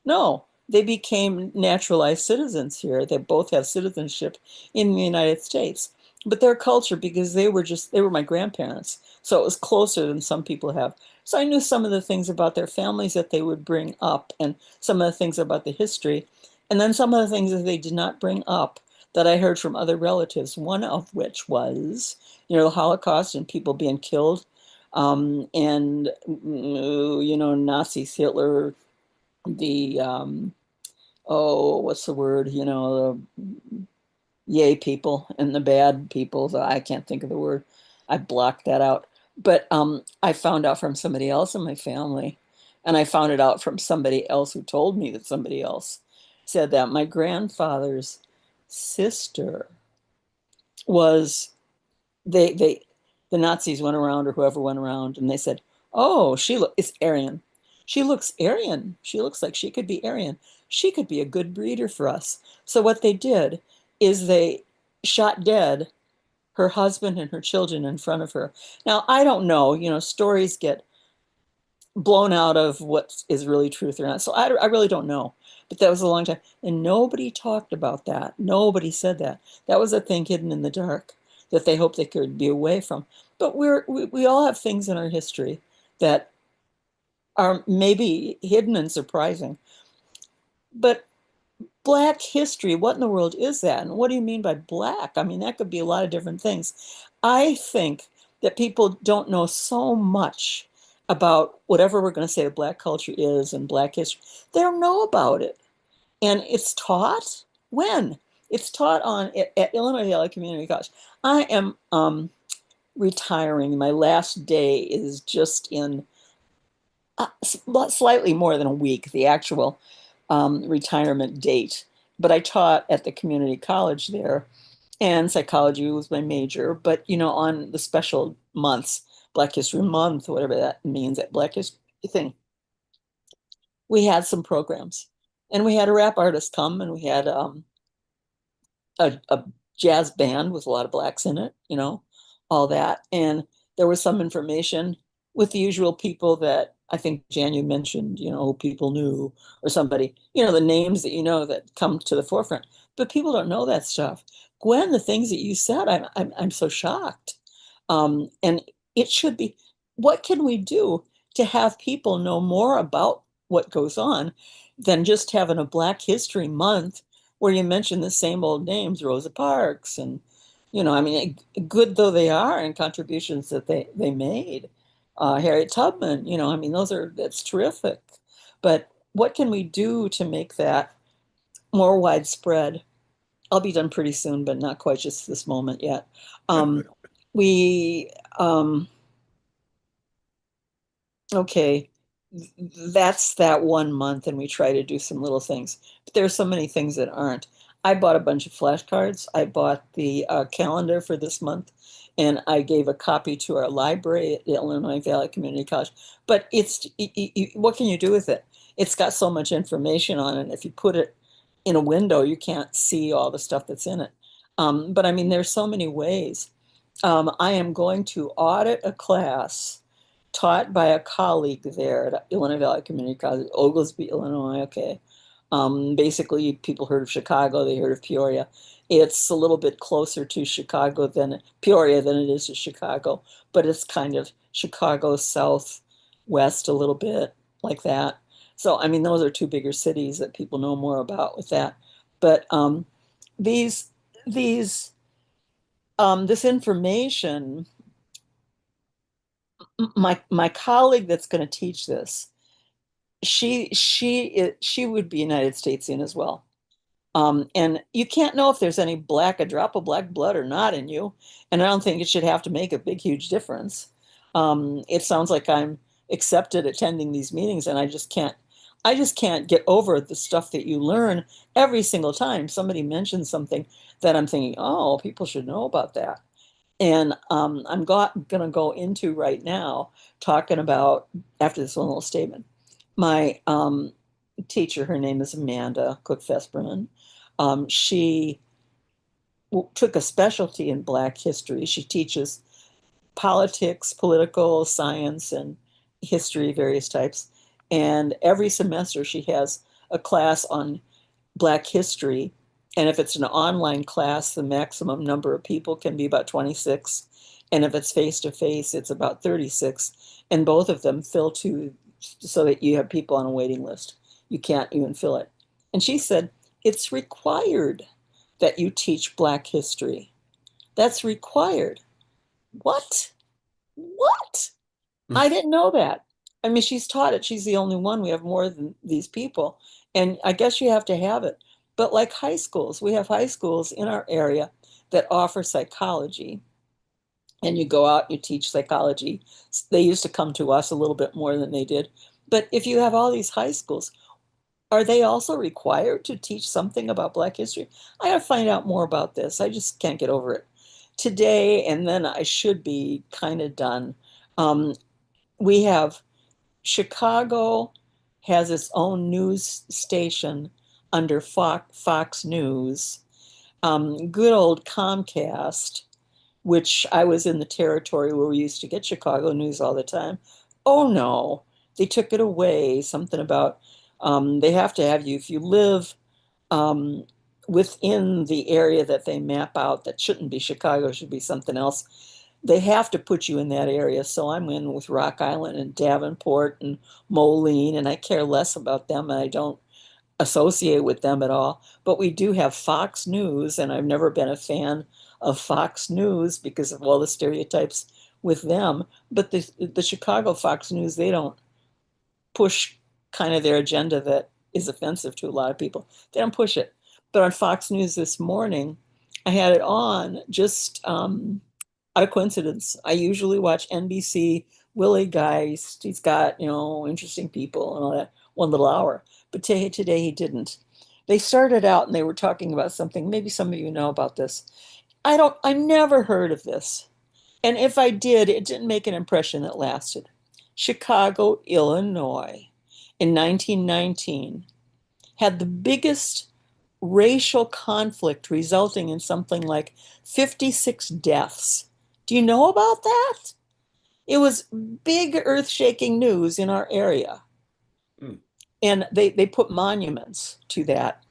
No, they became naturalized citizens here. They both have citizenship in the United States. But their culture, because they were my grandparents, so it was closer than some people have. So I knew some of the things about their families that they would bring up and some of the things about the history. And then some of the things that they did not bring up that I heard from other relatives, one of which was, the Holocaust and people being killed. And Nazis, Hitler, the oh, what's the word? The yay people and the bad people. I can't think of the word. I blocked that out. But I found out from somebody else in my family, and I found it out from somebody else who told me that somebody else said that my grandfather's sister was they the Nazis went around, or whoever went around, and they said, "Oh, it's Aryan. She looks Aryan. She looks like she could be Aryan. She could be a good breeder for us." So what they did is they shot dead her husband and her children in front of her. Now, I don't know, stories get blown out of what is really truth or not. So I really don't know. But that was a long time. And nobody talked about that. Nobody said that. That was a thing hidden in the dark that they hoped they could be away from. But we all have things in our history that are maybe hidden and surprising. But Black history, what in the world is that? And what do you mean by Black? I mean, that could be a lot of different things. I think that people don't know so much about whatever we're going to say Black culture is and Black history. They don't know about it. And it's taught when? It's taught at Illinois Valley Community College. I am retiring. My last day is just in slightly more than a week, the actual retirement date. But I taught at the community college there, and psychology was my major. But on the special months, Black History Month, whatever that means, that Black History thing, we had some programs, and we had a rap artist come, and we had a jazz band with a lot of Blacks in it, all that. And there was some information with the usual people that I think Jan, you mentioned, who people knew, or somebody, the names that that come to the forefront. But people don't know that stuff. Gwen, the things that you said, I'm so shocked. And it should be, what can we do to have people know more about what goes on than just having a Black History Month where you mention the same old names, Rosa Parks, and I mean, good though they are and contributions that they made, Harriet Tubman, I mean, that's terrific. But what can we do to make that more widespread? I'll be done pretty soon, but not quite just this moment yet. We Okay, that's that 1 month, and we try to do some little things. But there's so many things that aren't. I bought a bunch of flashcards. I bought the calendar for this month, and I gave a copy to our library at Illinois Valley Community College. But what can you do with it? It's got so much information on it. If you put it in a window, you can't see all the stuff that's in it. But I mean, there's so many ways. I am going to audit a class taught by a colleague there at Illinois Valley Community College, Oglesby, Illinois. Okay. Basically, people heard of Chicago, they heard of Peoria. It's a little bit closer to Chicago than Peoria than it is to Chicago, but it's kind of Chicago southwest a little bit, like that. So, I mean, those are two bigger cities that people know more about with that. But these these this information, my colleague that's going to teach this, she would be United Statesian as well. And you can't know if there's a drop of black blood or not in you. And I don't think it should have to make a big, huge difference. It sounds like I'm accepted attending these meetings, and I just can't get over the stuff that you learn every single time somebody mentions something that I'm thinking, oh, people should know about that. And I'm going to go into right now talking about, after this one little statement, my teacher, her name is Amanda Cook-Fesperman. She took a specialty in Black history. She teaches politics, political science, and history, various types. And every semester she has a class on Black history. And if it's an online class, the maximum number of people can be about 26. And if it's face to face, it's about 36. And both of them fill to so that you have people on a waiting list. You can't even fill it. And she said, it's required that you teach Black history. That's required. What? What? I didn't know that. I mean, she's taught it. She's the only one. We have more than these people. And I guess you have to have it. But like high schools, we have high schools in our area that offer psychology. And you go out, you teach psychology. They used to come to us a little bit more than they did. But if you have all these high schools, are they also required to teach something about Black history? I gotta find out more about this. I just can't get over it today, and then I should be kind of done. Um, we have Chicago has its own news station under Fox News. Good old Comcast, which I was in the territory where we used to get Chicago news all the time. Oh no, they took it away. Something about they have to have you if you live um, within the area that they map out. That shouldn't be Chicago, should be something else. They have to put you in that area. So I'm in with Rock Island and Davenport and Moline, and I care less about them. And I don't associate with them at all. But we do have Fox News, and I've never been a fan of Fox News because of all the stereotypes with them. But the Chicago Fox News, they don't push kind of their agenda that is offensive to a lot of people. They don't push it. But on Fox News this morning, I had it on just out of coincidence. I usually watch NBC. Willie Geist, he's got, interesting people and all that, one little hour. But today he didn't. They started out and they were talking about something. Maybe some of you know about this. I never heard of this. And if I did, it didn't make an impression that lasted. Chicago, Illinois, in 1919, had the biggest racial conflict resulting in something like 56 deaths. Do you know about that? It was big earth-shaking news in our area. Mm. And they put monuments to that.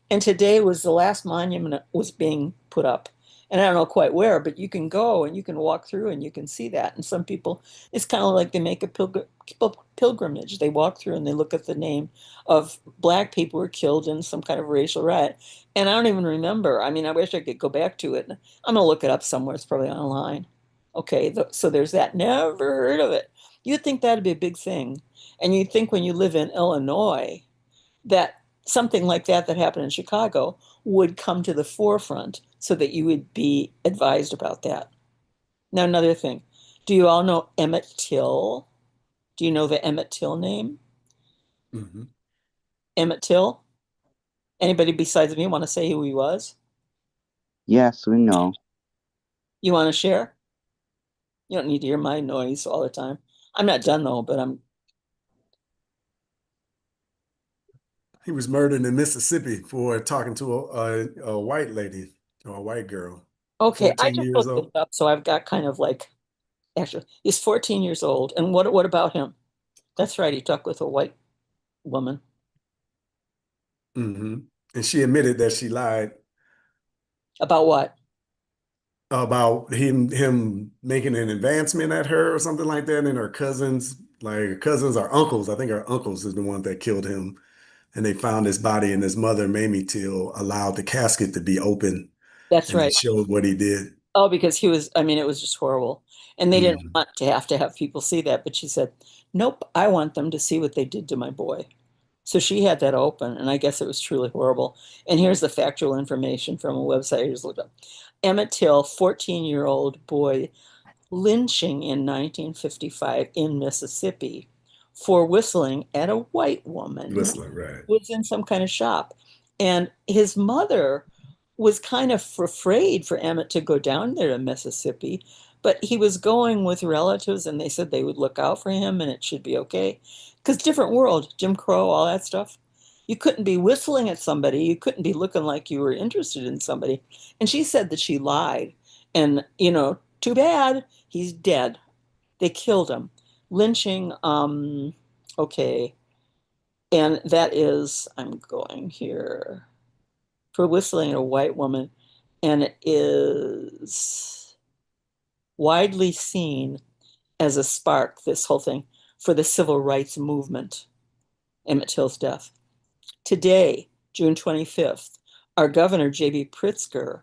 And today was the last monument that was being put up. And I don't know quite where, but you can go and you can walk through and you can see that. And some people, it's kind of like they make a pilgrimage. They walk through and they look at the name of Black people who were killed in some kind of racial riot. And I don't even remember. I mean, I wish I could go back to it. I'm going to look it up somewhere. It's probably online. Okay, so there's that. Never heard of it. You'd think that'd be a big thing. And you'd think when you live in Illinois that something like that happened in Chicago would come to the forefront so that you would be advised about that. Now, another thing, do you all know Emmett Till? Do you know the Emmett Till name? Mm-hmm. Emmett Till? Anybody besides me want to say who he was? Yes, we know. You want to share? You don't need to hear my noise all the time. I'm not done though, but I'm He was murdered in Mississippi for talking to a white lady or a white girl, okay. I 14 just years looked this old. up, so I've got kind of like actually he's 14 years old. And what about him? That's right, he talked with a white woman. Hmm. And she admitted that she lied About what? about him making an advancement at her or something like that. And her cousins, like her cousins or uncles, I think her uncles is the one that killed him. And they found his body, and his mother, Mamie Till, allowed the casket to be open, That's and they right. showed what he did. Oh, because I mean, it was just horrible. And they didn't Mm. want to have people see that, but she said, nope, I want them to see what they did to my boy. So she had that open, and I guess it was truly horrible. And here's the factual information from a website I just looked up. Emmett Till, 14-year-old boy, lynching in 1955 in Mississippi for whistling at a white woman Whistler, right. who was in some kind of shop. And his mother was kind of afraid for Emmett to go down there to Mississippi, but he was going with relatives and they said they would look out for him and it should be okay. Because different world, Jim Crow, all that stuff. You couldn't be whistling at somebody. You couldn't be looking like you were interested in somebody. And she said that she lied. And, too bad. He's dead. They killed him. Lynching, okay. And that is, I'm going here, for whistling at a white woman. And it is widely seen as a spark, this whole thing, for the civil rights movement, Emmett Till's death. Today, June 25th, our governor, J.B. Pritzker,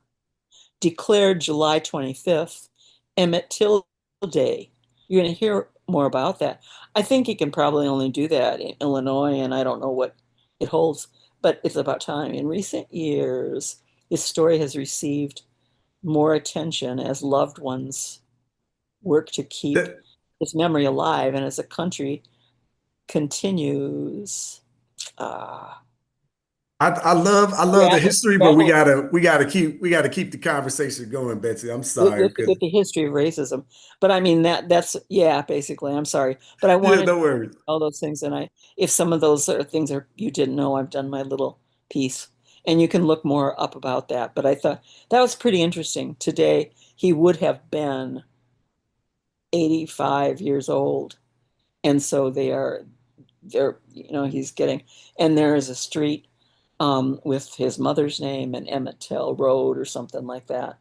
declared July 25th Emmett Till Day. You're going to hear more about that. I think he can probably only do that in Illinois, and I don't know what it holds, but it's about time. In recent years, his story has received more attention as loved ones work to keep That, his memory alive, and as a country continues. I love the history, but Battle we gotta keep the conversation going, Betsy. I'm with, sorry with, because with the history of racism. But I mean that's yeah, basically. I'm sorry, but I yeah, wanted no worries. all those things, and if some of those are things are you didn't know, I've done my little piece, and you can look more up about that. But I thought that was pretty interesting. Today he would have been 85 years old, and so they're he's getting, and there is a street with his mother's name and Emmett Till Road or something like that.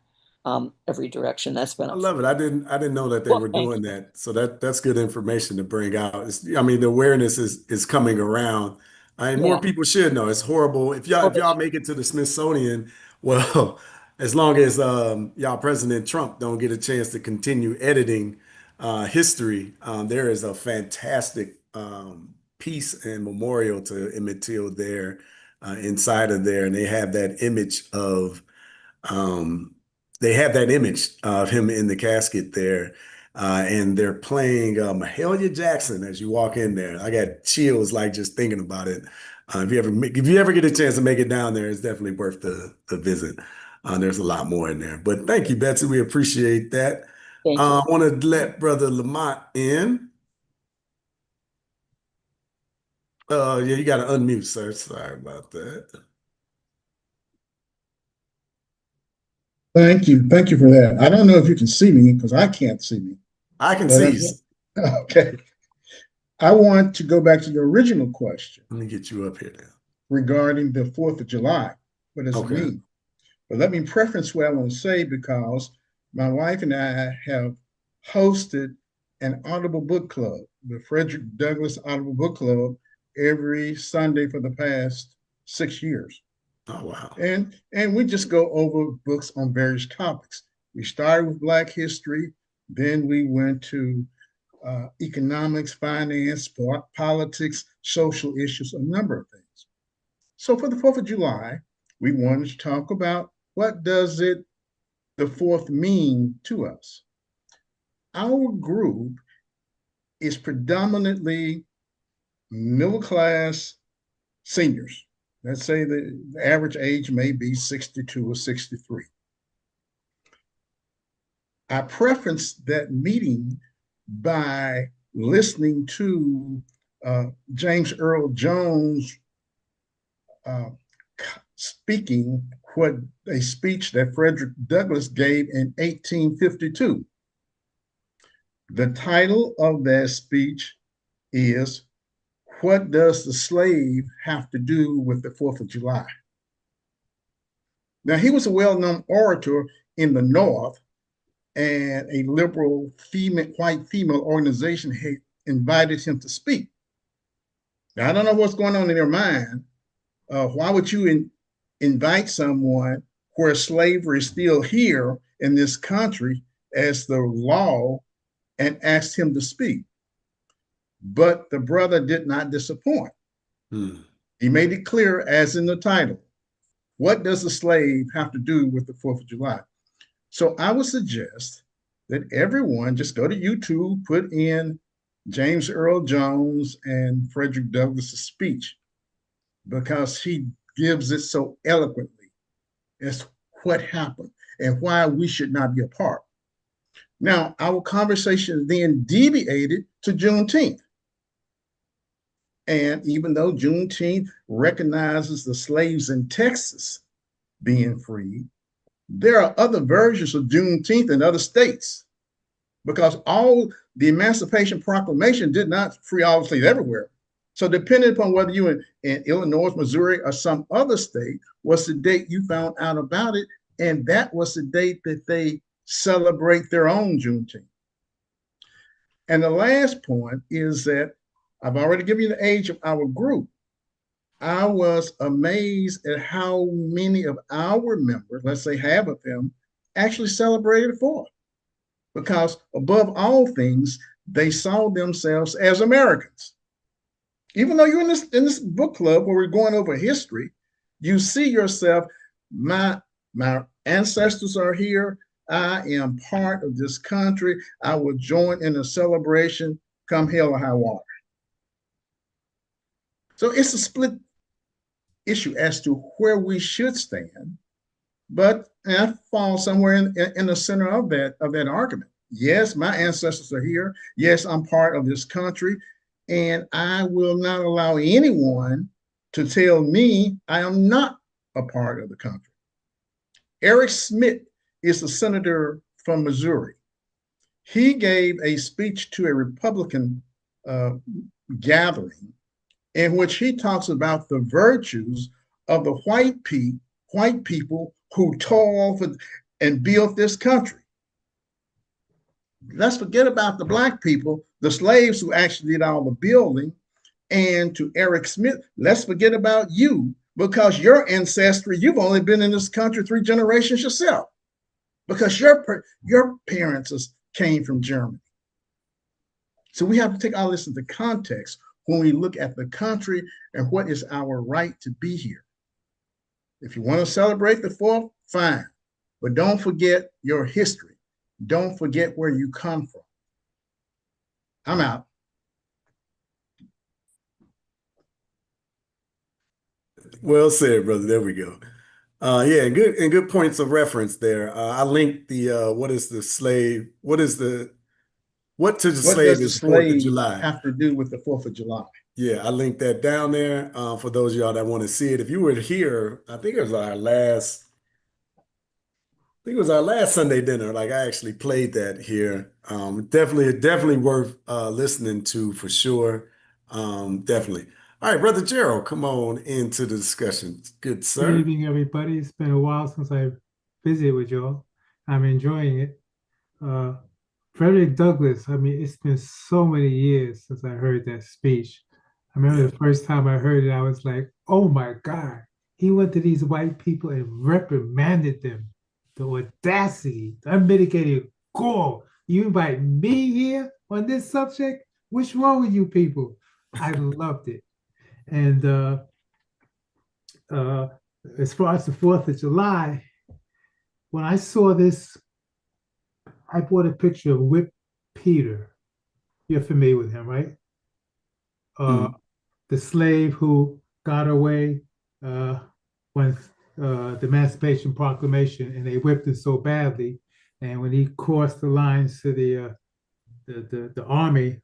Every direction that's been I up for. love it. I didn't know that they Well, were thank doing you. that. So that's good information to bring out. I mean, the awareness is coming around, and more Yeah. people should know. It's horrible Oh, if y'all make it to the Smithsonian. Well, as long as y'all President Trump don't get a chance to continue editing history, there is a fantastic piece and memorial to Emmett Till there inside of there, and they have that image of um, of him in the casket there, and they're playing Mahalia Jackson as you walk in there. I got chills like just thinking about it. If you ever get a chance to make it down there, it's definitely worth the visit. There's a lot more in there. But thank you, Betsy. We appreciate that. thank you. I want to let Brother Lamont in. Yeah, you got to unmute, sir. Sorry about that. Thank you. Thank you for that. I don't know if you can see me because I can't see me. I can But see you. okay. I want to go back to your original question Let me get you up here now. regarding the 4th of July. What does it Okay. mean? But let me preference what I want to say because my wife and I have hosted an Audible Book Club, the Frederick Douglass Audible Book Club, every Sunday for the past 6 years. Oh, wow. And we just go over books on various topics. We started with Black history, then we went to economics, finance, politics, social issues, a number of things. So for the 4th of July, we wanted to talk about what does the 4th mean to us. Our group is predominantly middle class seniors. Let's say the average age may be 62 or 63. I prefaced that meeting by listening to James Earl Jones speaking what a speech that Frederick Douglass gave in 1852. The title of that speech is "What Does the Slave Have to Do with the 4th of July?" Now, he was a well-known orator in the North, and a liberal white female organization had invited him to speak. Now, I don't know what's going on in their mind. Why would you invite someone where slavery is still here in this country as the law and ask him to speak? But the brother did not disappoint. He made it clear, as in the title, what does a slave have to do with the 4th of July? So I would suggest that everyone just go to YouTube, put in James Earl Jones and Frederick Douglass's speech, because he gives it so eloquently as what happened and why we should not be apart. Now, our conversation then deviated to Juneteenth. And even though Juneteenth recognizes the slaves in Texas being freed, there are other versions of Juneteenth in other states, because all the Emancipation Proclamation did not free all slaves everywhere. So depending upon whether you're in Illinois, Missouri, or some other state, was the date you found out about it. And that was the date that they celebrate their own Juneteenth. And the last point is that I've already given you the age of our group. I was amazed at how many of our members, let's say half of them, actually celebrated the 4th. Because above all things, they saw themselves as Americans. Even though you're in this book club where we're going over history, you see yourself, my ancestors are here. I am part of this country. I will join in the celebration come hell or high water. So it's a split issue as to where we should stand, but I fall somewhere in the center of that argument. Yes, my ancestors are here. Yes, I'm part of this country, and I will not allow anyone to tell me I am not a part of the country. Eric Schmidt is a senator from Missouri. He gave a speech to a Republican gathering in which he talks about the virtues of the white people who toiled and built this country. Let's forget about the black people, the slaves who actually did all the building. And to Eric Smith, let's forget about you, because your ancestry, you've only been in this country 3 generations yourself, because your parents came from Germany. So we have to take all this into context when we look at the country and what is our right to be here. If you want to celebrate the 4th, fine, but don't forget your history. Don't forget where you come from. I'm out. Well said, brother. There we go. Yeah, and good points of reference there. I linked the what is the slave? What to the What slave does the is 4th of slave July. have to do with the 4th of July? Yeah, I linked that down there for those of y'all that want to see it. If you were here, I think it was our last Sunday dinner. Like I actually played that here. Definitely worth listening to for sure. Definitely. All right, Brother Gerald, come on into the discussion. Good, Good sir. evening, everybody. It's been a while since I visited with y'all. I'm enjoying it. Frederick Douglass, I mean, it's been so many years since I heard that speech. I remember the first time I heard it, I was like, oh my God. He went to these white people and reprimanded them. The audacity, the unmitigated gall. You invite me here on this subject? What's wrong with you people? I loved it. And as far as the 4th of July, when I saw this, I bought a picture of Whip Peter. You're familiar with him, right? The slave who got away when the Emancipation Proclamation, and they whipped him so badly. And when he crossed the lines to the army,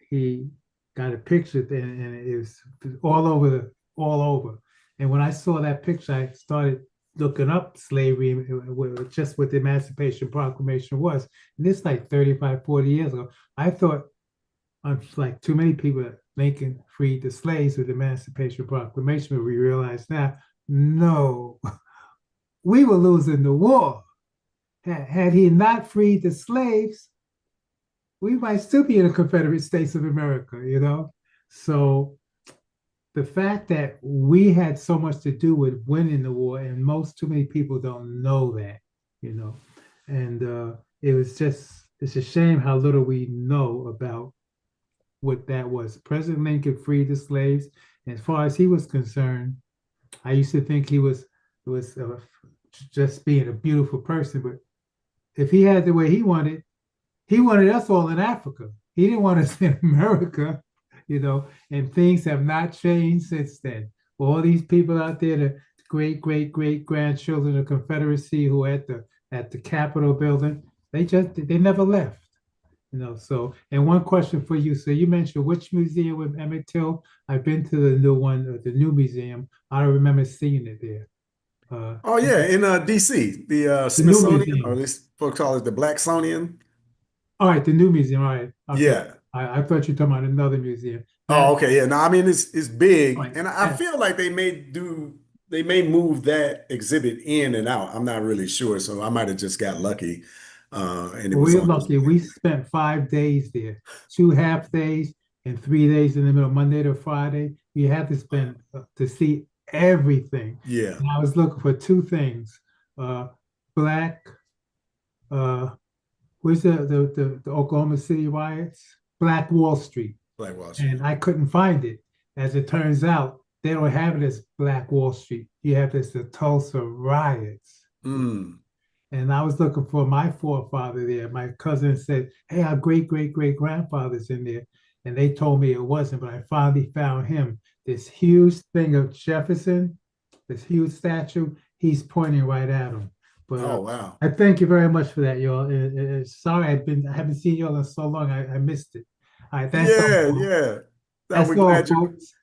he got a picture, and it was all over. And when I saw that picture, I started looking up slavery, just what the Emancipation Proclamation was. And it's like 35, 40 years ago. I thought, like too many people, Lincoln freed the slaves with the Emancipation Proclamation, but we realize now, no, we were losing the war. Had he not freed the slaves, we might still be in the Confederate States of America, you know? So the fact that we had so much to do with winning the war, and too many people don't know that, you know? And it's a shame how little we know about what that was. President Lincoln freed the slaves. As far as he was concerned, I used to think he was just being a beautiful person, but if he had the way he wanted us all in Africa. He didn't want us in America, you know, and things have not changed since then. All these people out there, the great grandchildren of Confederacy who at the Capitol building, they never left. You know, so, and one question for you. So you mentioned which museum with Emmett Till? I've been to the new one, the new museum. I don't remember seeing it there. Oh yeah, in DC, the Smithsonian, or at least folks call it the Blacksonian. All right, the new museum. All right. Okay. Yeah. I thought you were talking about another museum. Oh, okay. Yeah. No, I mean it's big, Right. and I feel like they may move that exhibit in and out. I'm not really sure, so I might have just got lucky. And it was We're lucky. We spent 5 days there, 2 half days and 3 days in the middle, Monday to Friday. You had to spend to see everything. Yeah. And I was looking for 2 things: black was the Oklahoma City riots? Black Wall Street. Black Wall Street. And I couldn't find it. As it turns out, they don't have it as Black Wall Street. You have this the Tulsa riots. Mm. And I was looking for my forefather there. My cousin said, "Hey, our great grandfather's in there." And they told me it wasn't, but I finally found him. This huge thing of Jefferson, this huge statue, he's pointing right at him. But Oh, wow. I thank you very much for that, y'all. Sorry, I haven't seen y'all in so long. I missed it. All right, that's Yeah, all. yeah. No, That's we're all, glad folks.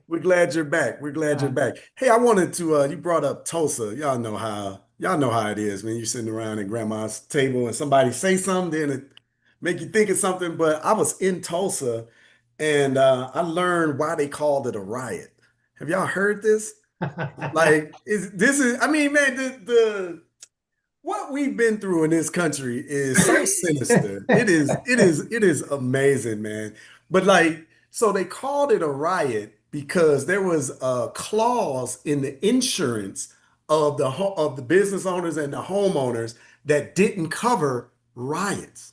we're glad you're back. We're glad you're back. Hey, I wanted to you brought up Tulsa. Y'all know how it is when you're sitting around at grandma's table and somebody say something, then it make you think of something. But I was in Tulsa and I learned why they called it a riot. Have y'all heard this? Like, I mean, man, the what we've been through in this country is so sinister. It is amazing, man. But like, so they called it a riot because there was a clause in the insurance of of the business owners and the homeowners that didn't cover riots.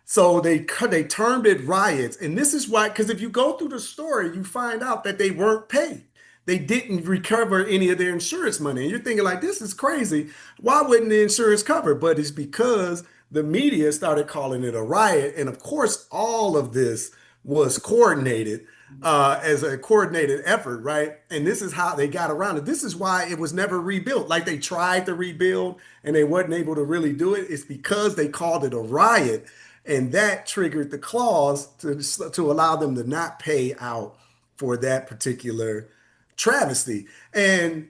So they termed it riots, and this is why. Because if you go through the story, you find out that they weren't paid. They didn't recover any of their insurance money, and you're thinking like, this is crazy. Why wouldn't the insurance cover? But it's because the media started calling it a riot, and of course, all of this was coordinated as a coordinated effort, right? And this is how they got around it. This is why it was never rebuilt. Like they tried to rebuild and they wasn't able to really do it. It's because they called it a riot, and that triggered the clause to allow them to not pay out for that particular travesty. And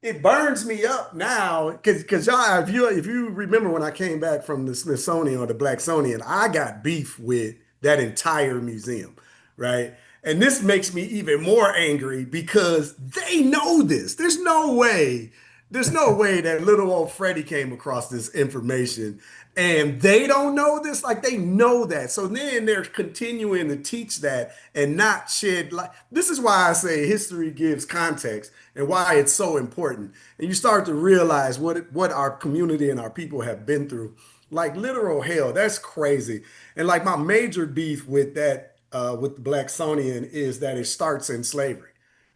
it burns me up now because y'all, if you remember when I came back from the Smithsonian or the Blacksonian, I got beef with that entire museum, right? And this makes me even more angry because they know this. There's no way that little old Freddie came across this information and they don't know this. Like they know that. So then they're continuing to teach that and not shed light. This is why I say history gives context and why it's so important. And you start to realize what our community and our people have been through. Like literal hell. That's crazy. And like my major beef with that with the Blacksonian is that it starts in slavery.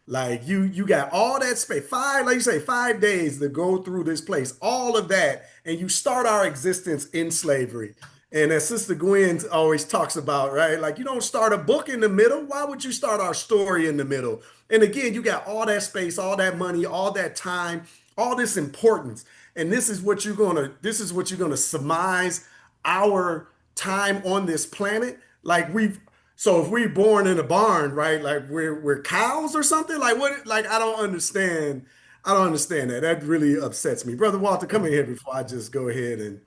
Like you got all that space, like you say, 5 days to go through this place, all of that, and you start our existence in slavery. And as Sister Gwen always talks about, right? Like you don't start a book in the middle. Why would you start our story in the middle? And again, you got all that space, all that money, all that time, all this importance. And this is what you're gonna surmise our time on this planet. So if we're born in a barn, right? Like we're cows or something? Like what? Like I don't understand. I don't understand that. That really upsets me. Brother Walter, come in here before I just go ahead and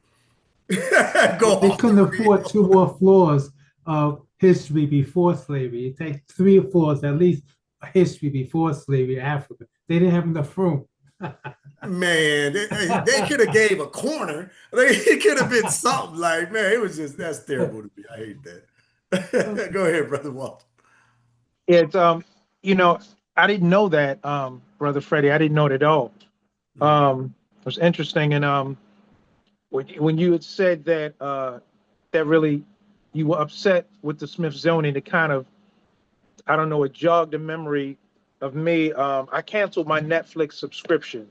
go They off couldn't the afford rails. 2 more floors of history before slavery. It takes 3 floors, at least, history before slavery, Africa. They didn't have enough room. Man, they could have gave a corner. It could have been something like, man, that's terrible to me. I hate that. Go ahead, Brother Walter. It's you know, I didn't know that, Brother Freddie. I didn't know it at all. It was interesting, and when you had said that that really you were upset with the Smithsonian, it kind of, I don't know, it jogged a memory of me. I canceled my Netflix subscription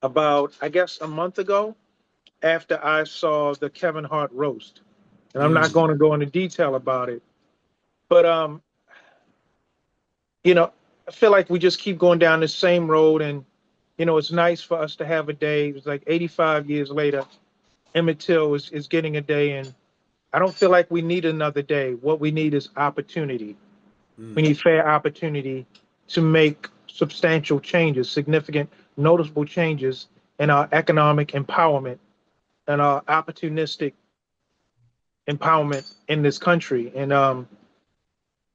about, I guess, a month ago after I saw the Kevin Hart roast. And I'm not going to go into detail about it, but I feel like we just keep going down the same road, and it's nice for us to have a day. It's like 85 years later, Emmett Till is getting a day, and I don't feel like we need another day. What we need is opportunity. We need fair opportunity to make substantial changes, significant, noticeable changes in our economic empowerment and our opportunistic empowerment in this country. And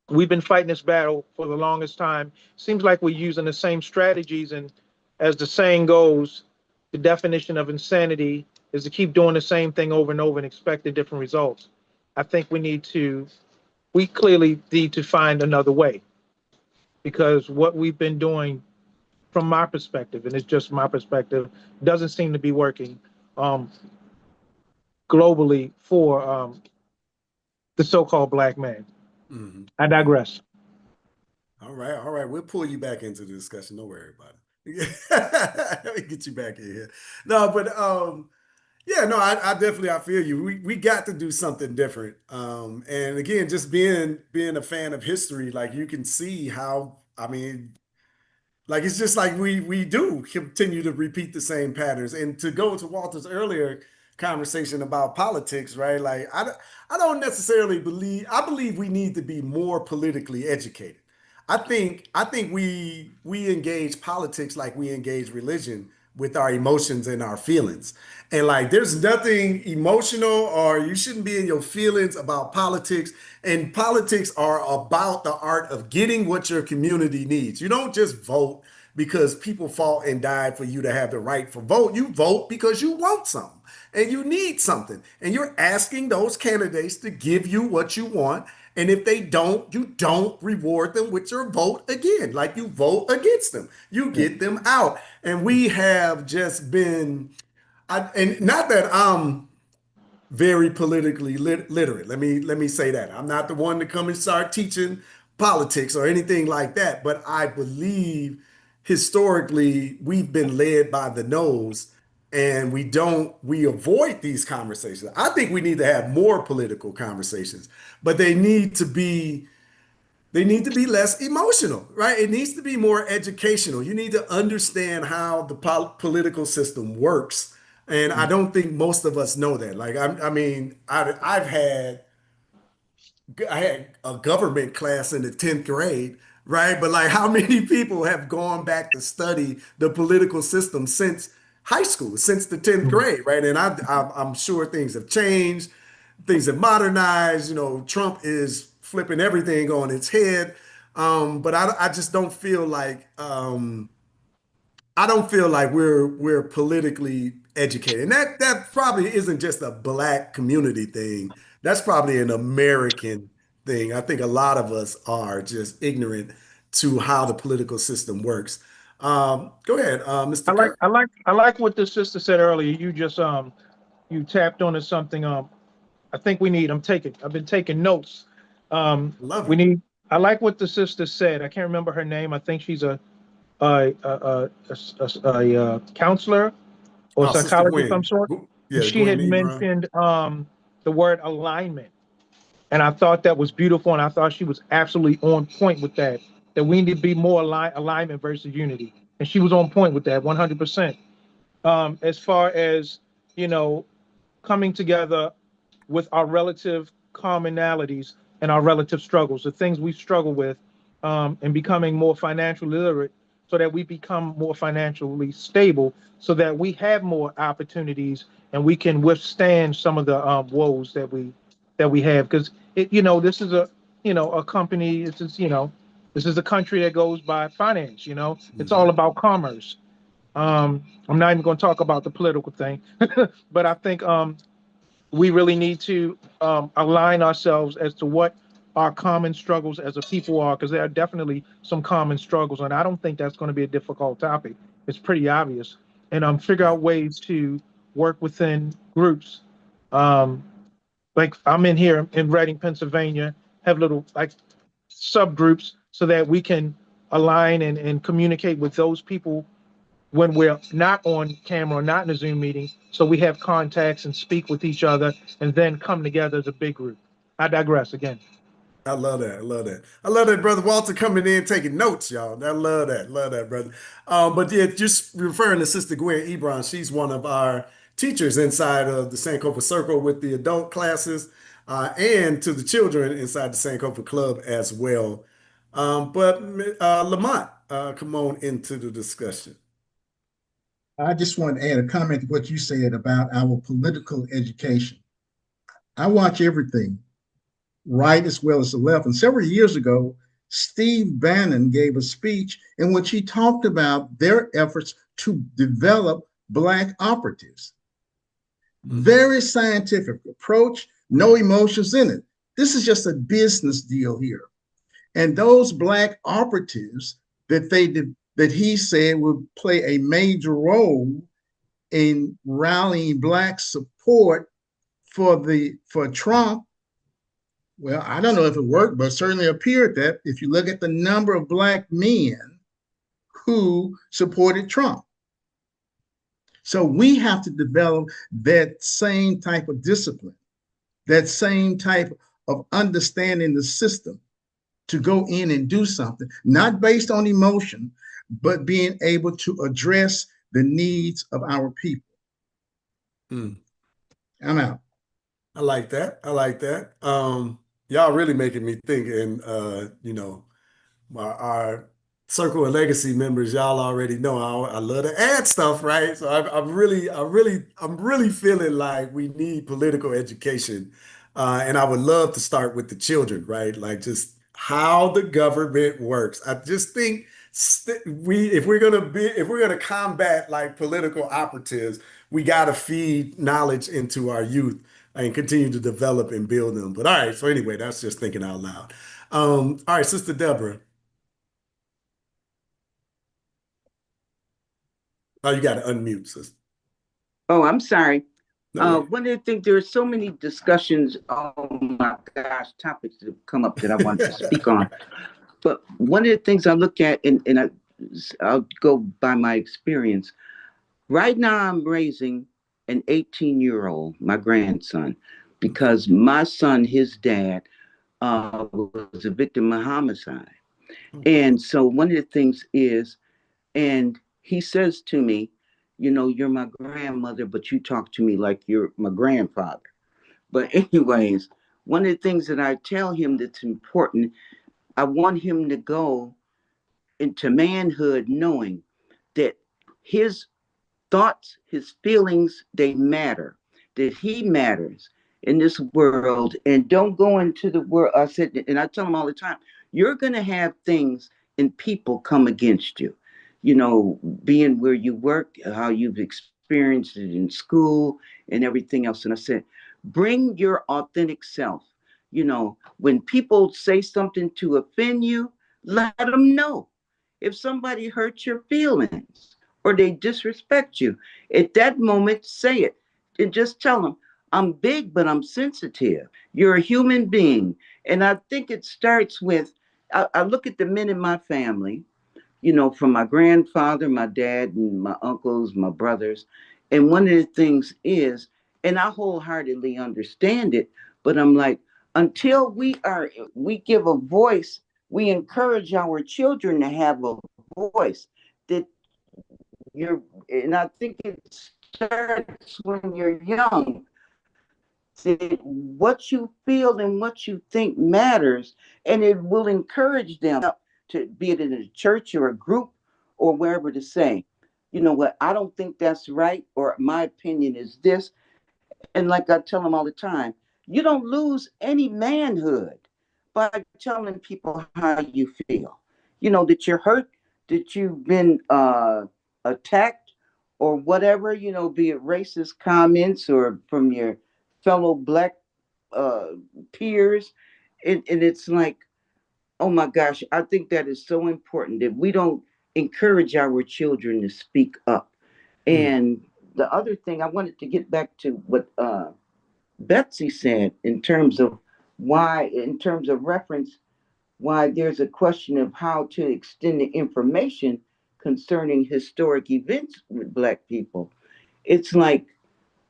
we've been fighting this battle for the longest time. Seems like we're using the same strategies. And as the saying goes, the definition of insanity is to keep doing the same thing over and over and expecting different results. I think we clearly need to find another way, because what we've been doing, from my perspective, and it's just my perspective, doesn't seem to be working. globally for the so-called black man. I digress. All right. We'll pull you back into the discussion. Don't worry about it. Let me get you back in here. No, but yeah, no, I definitely I feel you. We got to do something different. And again, just being a fan of history, like you can see how, I mean, like it's just like we do continue to repeat the same patterns. And to go to Walter's earlier conversation about politics, right? Like I don't necessarily believe I believe we need to be more politically educated. I think we engage politics like we engage religion with our emotions and our feelings. And like there's nothing emotional or you shouldn't be in your feelings about politics. And politics are about the art of getting what your community needs. You don't just vote because people fought and died for you to have the right for vote. You vote because you want something and you need something. And you're asking those candidates to give you what you want. And if they don't, you don't reward them with your vote again. Like you vote against them, you get them out. And we have just been, and not that I'm very politically literate. Let me say that I'm not the one to come and start teaching politics or anything like that. But I believe historically we've been led by the nose, and we avoid these conversations. I think we need to have more political conversations, but they need to be less emotional, right? It needs to be more educational. You need to understand how the political system works. And I don't think most of us know that. Like, I mean, I had a government class in the 10th grade, right? But like, how many people have gone back to study the political system since high school, since the 10th grade, right? And I'm sure things have changed, things have modernized. You know, Trump is flipping everything on its head. But I just don't feel like we're politically educated. And that probably isn't just a black community thing. That's probably an American thing. I think a lot of us are just ignorant to how the political system works. Go ahead, I Mr. like Kirk. I like I like what the sister said earlier. You just you tapped onto something I think we need. I've been taking notes. Love We it. need I like what the sister said. I can't remember her name. I think she's a counselor or Oh, Sister psychologist of some Gwen. sort. And Yeah, she Gwen had Ebron. mentioned the word alignment. And I thought that was beautiful. And I thought she was absolutely on point with that, that we need to be more alignment versus unity. And she was on point with that 100%. As far as, you know, coming together with our relative commonalities and our relative struggles, the things we struggle with, and becoming more financially literate so that we become more financially stable, so that we have more opportunities and we can withstand some of the woes that we have. Because this is a company. This is a country that goes by finance. It's all about commerce. I'm not even going to talk about the political thing, but I think we really need to align ourselves as to what our common struggles as a people are, because there are definitely some common struggles, and I don't think that's going to be a difficult topic. It's pretty obvious, and figure out ways to work within groups. Um, like I'm in here in Reading, Pennsylvania, have little like subgroups so that we can align and communicate with those people when we're not on camera, not in a Zoom meeting, so we have contacts and speak with each other and then come together as a big group. I digress again. I love that. I love that. I love that, brother Walter coming in taking notes, y'all. I love that. Love that, brother. But yeah, just referring to Sister Gwen Ebron, she's one of our teachers inside of the Sankofa Circle with the adult classes, and to the children inside the Sankofa Club as well. But Lamont, come on into the discussion. I just want to add a comment to what you said about our political education. I watch everything, right as well as the left. And several years ago, Steve Bannon gave a speech in which he talked about their efforts to develop Black operatives. Very scientific approach, no emotions in it. This is just a business deal here. And those Black operatives that he said would play a major role in rallying Black support for Trump, well, I don't know if it worked, but it certainly appeared that if you look at the number of Black men who supported Trump. So we have to develop that same type of discipline, that same type of understanding the system to go in and do something, not based on emotion, but being able to address the needs of our people. I'm out. I like that. I like that. Y'all really making me think, and our Circle of Legacy members, y'all already know I love to add stuff, right? So I'm really feeling like we need political education, and I would love to start with the children, right? Like just how the government works. I just think if we're gonna combat like political operatives, we got to feed knowledge into our youth and continue to develop and build them. But all right, so anyway, that's just thinking out loud. All right, Sister Deborah. Oh, you got to unmute, sister. Oh, I'm sorry. No one of the things, there are so many discussions, oh my gosh, topics that have come up that I want to speak on. But one of the things I look at, and I'll go by my experience. Right now, I'm raising an 18-year-old, my grandson, because my son, his dad, was a victim of homicide. And so one of the things is, and he says to me, you're my grandmother, but you talk to me like you're my grandfather. But anyways, one of the things that I tell him that's important, I want him to go into manhood knowing that his thoughts, his feelings, they matter, that he matters in this world. And don't go into the world. I said, and I tell him all the time, you're going to have things and people come against you. Being where you work, how you've experienced it in school and everything else. And I said, bring your authentic self. When people say something to offend you, let them know. If somebody hurts your feelings or they disrespect you, at that moment, say it and just tell them, I'm big, but I'm sensitive. You're a human being. And I think it starts with, I look at the men in my family, from my grandfather, my dad, and my uncles, my brothers. And one of the things is, and I wholeheartedly understand it, but I'm like, until we give a voice, we encourage our children to have a voice that and I think it starts when you're young. That what you feel and what you think matters, and it will encourage them to be it in a church or a group or wherever to say, you know what, I don't think that's right, or my opinion is this. And like I tell them all the time, you don't lose any manhood by telling people how you feel. That you're hurt, that you've been attacked or whatever, be it racist comments or from your fellow Black uh, peers. And it's like, oh my gosh, I think that is so important that we don't encourage our children to speak up. And the other thing, I wanted to get back to what Betsy said in terms of reference, why there's a question of how to extend the information concerning historic events with Black people. It's like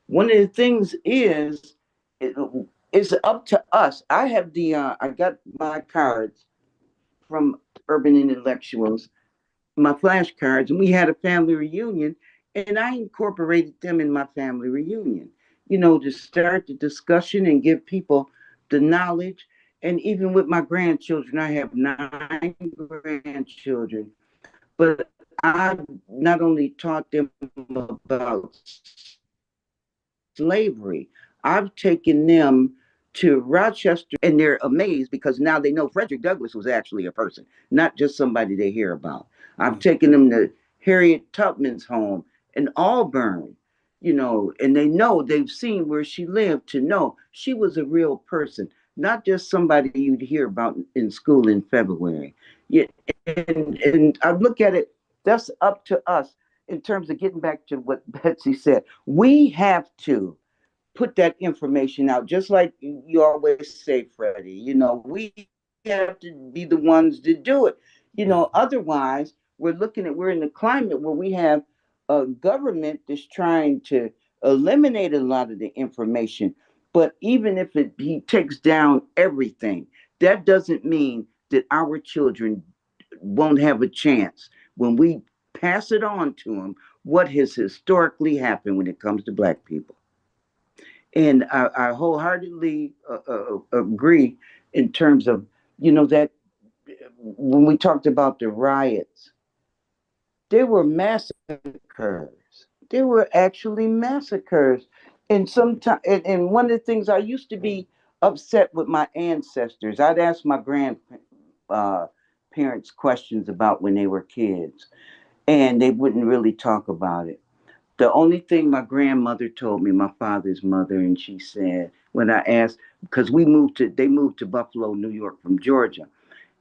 one of the things is it's up to us. I have I got my cards from Urban Intellectuals, my flashcards, and we had a family reunion, and I incorporated them in my family reunion, to start the discussion and give people the knowledge. And even with my grandchildren, I have 9 grandchildren, but I not only taught them about slavery, I've taken them to Rochester, and they're amazed because now they know Frederick Douglass was actually a person, not just somebody they hear about. I've taken them to Harriet Tubman's home in Auburn, and they've seen where she lived to know she was a real person, not just somebody you'd hear about in school in February. Yeah, and I look at it, that's up to us in terms of getting back to what Betsy said. We have to put that information out, just like you always say, Freddie. We have to be the ones to do it. Otherwise, we're in the climate where we have a government that's trying to eliminate a lot of the information. But even if he takes down everything, that doesn't mean that our children won't have a chance when we pass it on to them what has historically happened when it comes to Black people. And I wholeheartedly agree in terms of, that when we talked about the riots, there were massacres. There were actually massacres. And sometimes, and one of the things I used to be upset with my ancestors, I'd ask my grandparents questions about when they were kids, and they wouldn't really talk about it. The only thing my grandmother told me, my father's mother, and she said, when I asked, because they moved to Buffalo, New York from Georgia.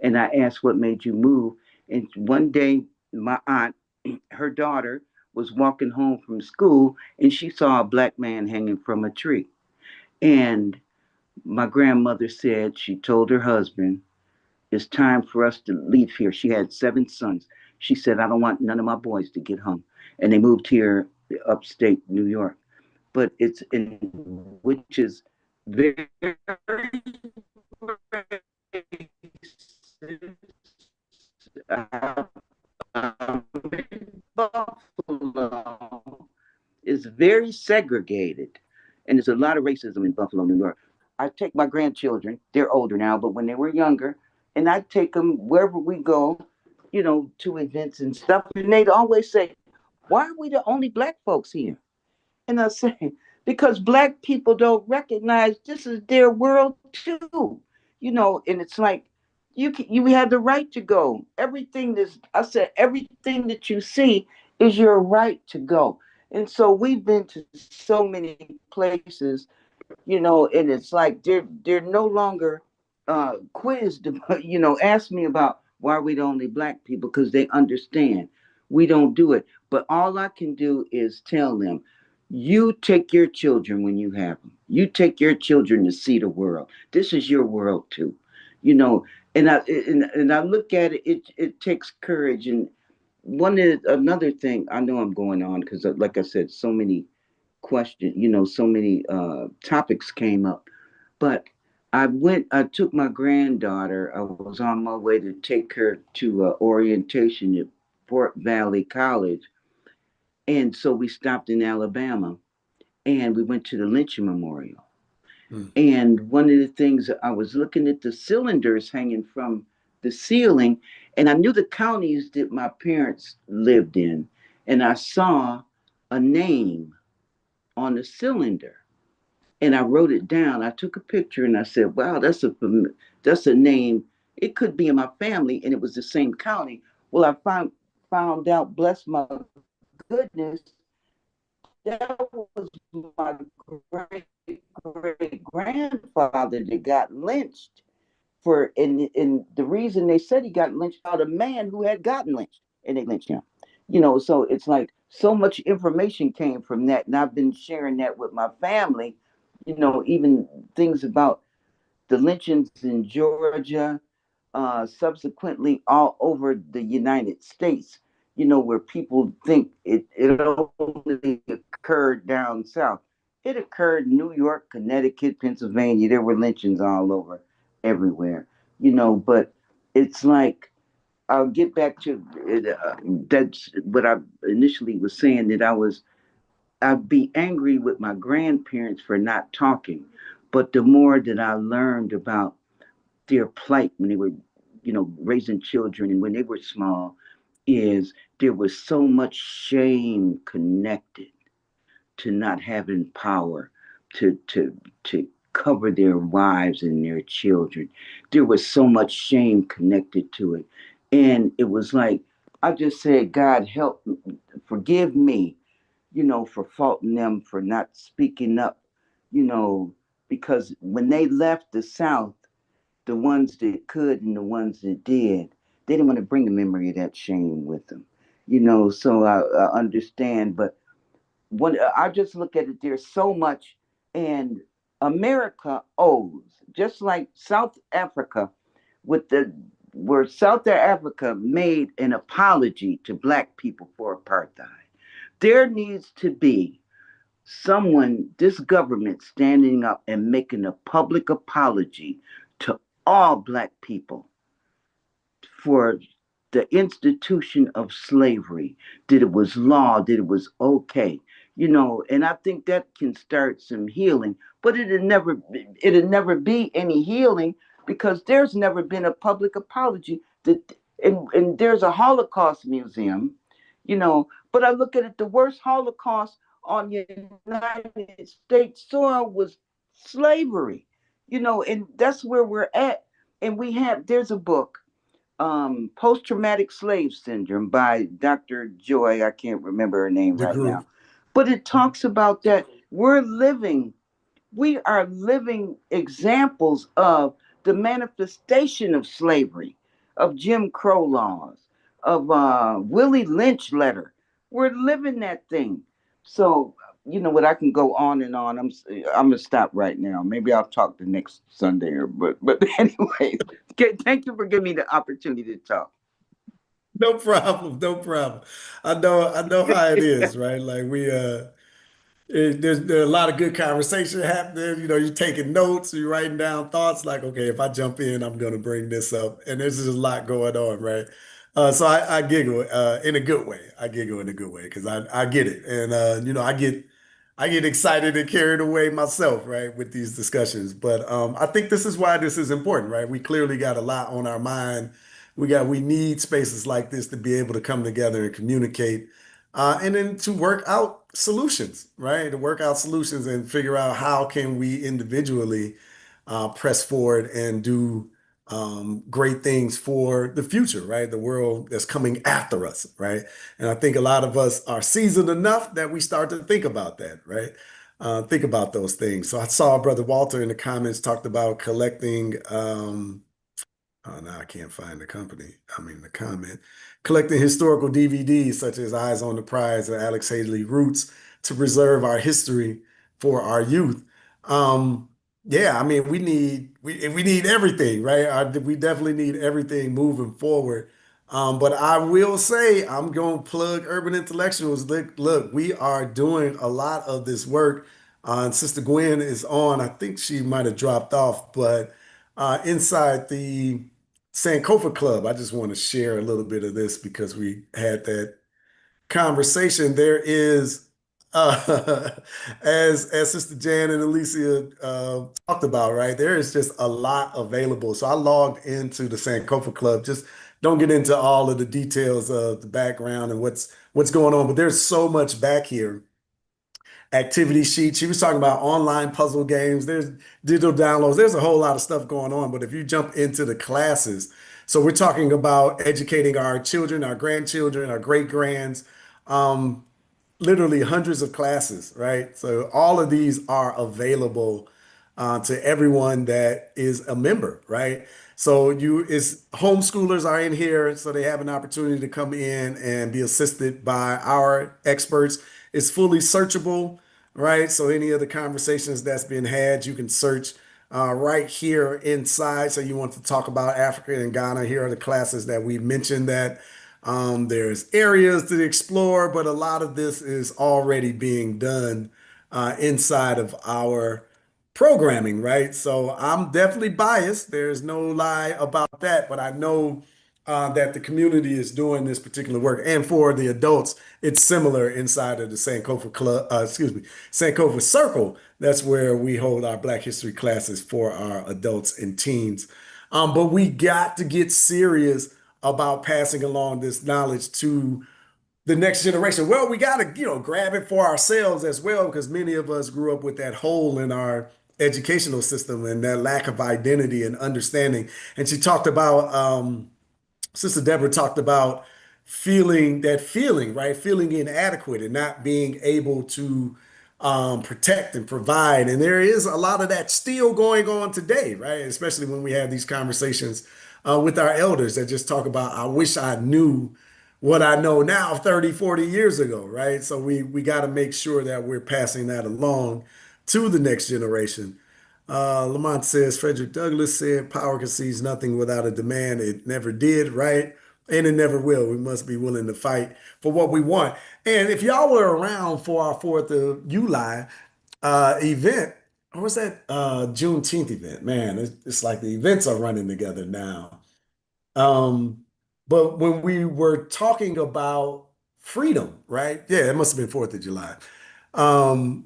And I asked, what made you move? And one day, my aunt, her daughter, was walking home from school and she saw a Black man hanging from a tree. And my grandmother said, she told her husband, it's time for us to leave here. She had 7 sons. She said, I don't want none of my boys to get hung. And they moved here, upstate New York. But it's in which is very Buffalo is very segregated, and there's a lot of racism in Buffalo, New York. I take my grandchildren; they're older now, but when they were younger, and I take them wherever we go, to events and stuff, and they'd always say, "Why are we the only Black folks here?" And I say, because Black people don't recognize this is their world too, and it's like you have the right to go. Everything that you see is your right to go. And so we've been to so many places, and it's like they're no longer quizzed, ask me about why are we the only Black people, because they understand we don't do it. But all I can do is tell them, you take your children when you have them. You take your children to see the world. This is your world too, you know. And I look at it. It takes courage. And another thing. I know I'm going on because, like I said, so many questions. So many topics came up. But I took my granddaughter. I was on my way to take her to orientation at Fort Valley College, and so we stopped in Alabama and we went to the lynching memorial. And one of the things, I was looking at the cylinders hanging from the ceiling, and I knew the counties that my parents lived in, and I saw a name on the cylinder, and I wrote it down. I took a picture and I said, "Wow, that's a name. It could be in my family," and it was the same county. Well, I found out, bless my goodness, that was my great great grandfather that got lynched and the reason they said he got lynched out a man who had gotten lynched, and they lynched him. So it's like so much information came from that, and I've been sharing that with my family. Even things about the lynchings in Georgia, subsequently all over the United States, where people think it only occurred down south. It occurred in New York, Connecticut, Pennsylvania. There were lynchings all over, everywhere, but it's like, I'll get back to that's what I initially was saying, that I'd be angry with my grandparents for not talking. But the more that I learned about their plight when they were, raising children and when they were small, is there was so much shame connected to not having power to cover their wives and their children. There was so much shame connected to it. And it was like, I just said, God help, forgive me, for faulting them for not speaking up, because when they left the South, the ones that could and the ones that did, they didn't want to bring the memory of that shame with them. So I understand, but I just look at it. There's so much And America owes, just like South Africa, with the where South Africa made an apology to black people for apartheid. There needs to be someone, this government, standing up and making a public apology to all black people for the institution of slavery, that it was law, that it was okay, and I think that can start some healing, but it'll never be any healing because there's never been a public apology that, and there's a Holocaust museum, but I look at it, the worst Holocaust on United States soil was slavery, and that's where we're at. And there's a book, Post Traumatic Slave Syndrome by Dr. Joy. I can't remember her name The right group. now. But it talks about that we are living examples of the manifestation of slavery, of Jim Crow laws, of Willie Lynch letter. We're living that thing. So, you know what, I can go on and on. I'm gonna stop right now. Maybe I'll talk the next Sunday, but anyway, thank you for giving me the opportunity to talk. No problem, no problem. I know how it is, right? Like there are a lot of good conversation happening. You're taking notes, you're writing down thoughts. Like, okay, if I jump in, I'm going to bring this up, and there's just a lot going on, right? So I giggle in a good way. I giggle in a good way because I get it, and I get excited and carried away myself, right, with these discussions. But I think this is why this is important, right? We clearly got a lot on our mind. We need spaces like this to be able to come together and communicate, and then to work out solutions, right? To work out solutions and figure out how can we individually press forward and do great things for the future, right? The world that's coming after us, right? And I think a lot of us are seasoned enough that we start to think about that, right? Think about those things. So I saw Brother Walter in the comments talked about collecting. Oh, now I can't find the company. I mean, the comment. Collecting historical DVDs such as Eyes on the Prize and Alex Haley Roots to preserve our history for our youth. Um, yeah, I mean, we need everything, right? We definitely need everything moving forward. But I will say, I'm going to plug Urban Intellectuals. Look, we are doing a lot of this work. And Sister Gwen is on. I think she might have dropped off, but inside the Sankofa Club, I just want to share a little bit of this because we had that conversation. There is, uh, as Sister Jan and Alicia talked about, right? There is just a lot available. So I logged into the Sankofa Club. Just don't get into all of the details of the background and what's going on, but there's so much back here. Activity sheet. She was talking about online puzzle games. There's digital downloads. There's a whole lot of stuff going on. But if you jump into the classes, so we're talking about educating our children, our grandchildren, our great grands, literally hundreds of classes, right? So all of these are available to everyone that is a member, right? So homeschoolers are in here, so they have an opportunity to come in and be assisted by our experts. It's fully searchable, right? So any of the conversations that's been had, you can search right here inside. So you want to talk about Africa and Ghana. Here are the classes that we mentioned that there's areas to explore, but a lot of this is already being done inside of our programming, right? So I'm definitely biased. There's no lie about that, but I know that the community is doing this particular work. And for the adults, it's similar inside of the Sankofa Club, Sankofa Circle. That's where we hold our Black History classes for our adults and teens. But we got to get serious about passing along this knowledge to the next generation. Well, we got to, grab it for ourselves as well, because many of us grew up with that hole in our educational system and that lack of identity and understanding. And she talked about, Sister Deborah talked about feeling, right? Feeling inadequate and not being able to protect and provide. And there is a lot of that still going on today, right? Especially when we have these conversations with our elders that just talk about, I wish I knew what I know now 30, 40 years ago, right? So we got to make sure that we're passing that along to the next generation. Lamont says, Frederick Douglass said, power concedes nothing without a demand. It never did, right? And it never will. We must be willing to fight for what we want. And if y'all were around for our 4th of July event, or was that Juneteenth event? Man, it's like the events are running together now. Um, but when we were talking about freedom, right? Yeah, it must have been 4th of July.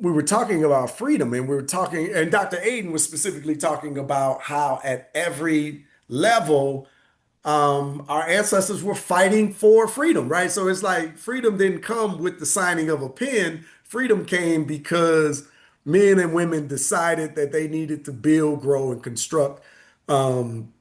We were talking about freedom and we were talking, and Dr. Aden was specifically talking about how at every level, our ancestors were fighting for freedom, right? So it's like freedom didn't come with the signing of a pen. Freedom came because men and women decided that they needed to build, grow, and construct um,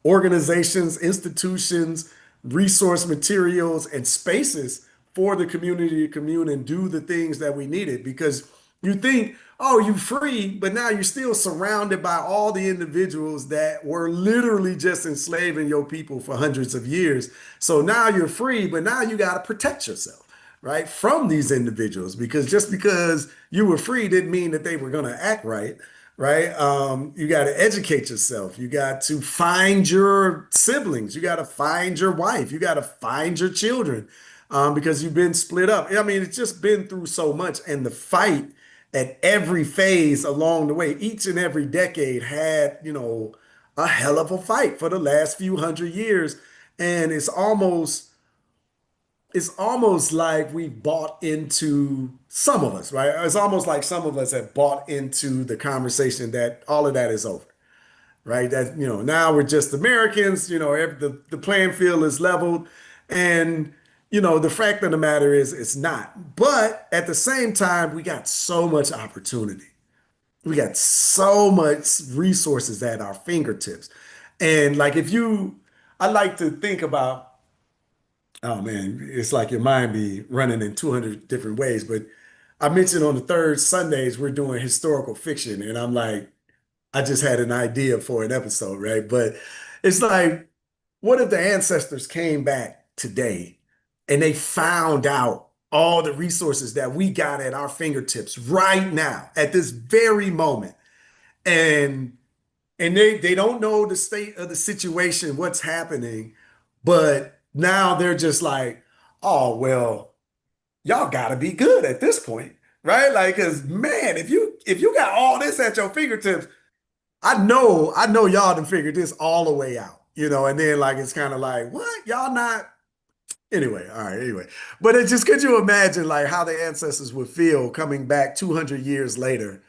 organizations, institutions, resource materials, and spaces for the community to commune and do the things that we needed. Because you think, oh, you're free, but now you're still surrounded by all the individuals that were literally just enslaving your people for hundreds of years. So now you're free, but now you got to protect yourself, right, from these individuals. Because just because you were free didn't mean that they were going to act right, right? You got to educate yourself. You got to find your siblings. You got to find your wife. You got to find your children because you've been split up. I mean, it's just been through so much. And the fight at every phase along the way, each and every decade had, a hell of a fight for the last few hundred years. And it's almost like we bought into some of us, right? It's almost like some of us have bought into the conversation that all of that is over, right? That, now we're just Americans, the playing field is leveled. And, the fact of the matter is it's not. But at the same time, we got so much opportunity. We got so much resources at our fingertips. And like I like to think about, oh man, it's like your mind be running in 200 different ways. But I mentioned on the third Sundays, we're doing historical fiction. And I'm like, I just had an idea for an episode, right? But it's like, what if the ancestors came back today and they found out all the resources that we got at our fingertips right now, at this very moment? And they don't know the state of the situation, what's happening, but now they're just like, oh well, y'all gotta be good at this point, right? Like, cause man, if you got all this at your fingertips, I know y'all done figured this all the way out, and then like it's kind of like, what? Y'all not anyway, all right, anyway. But it just could you imagine like how the ancestors would feel coming back 200 years later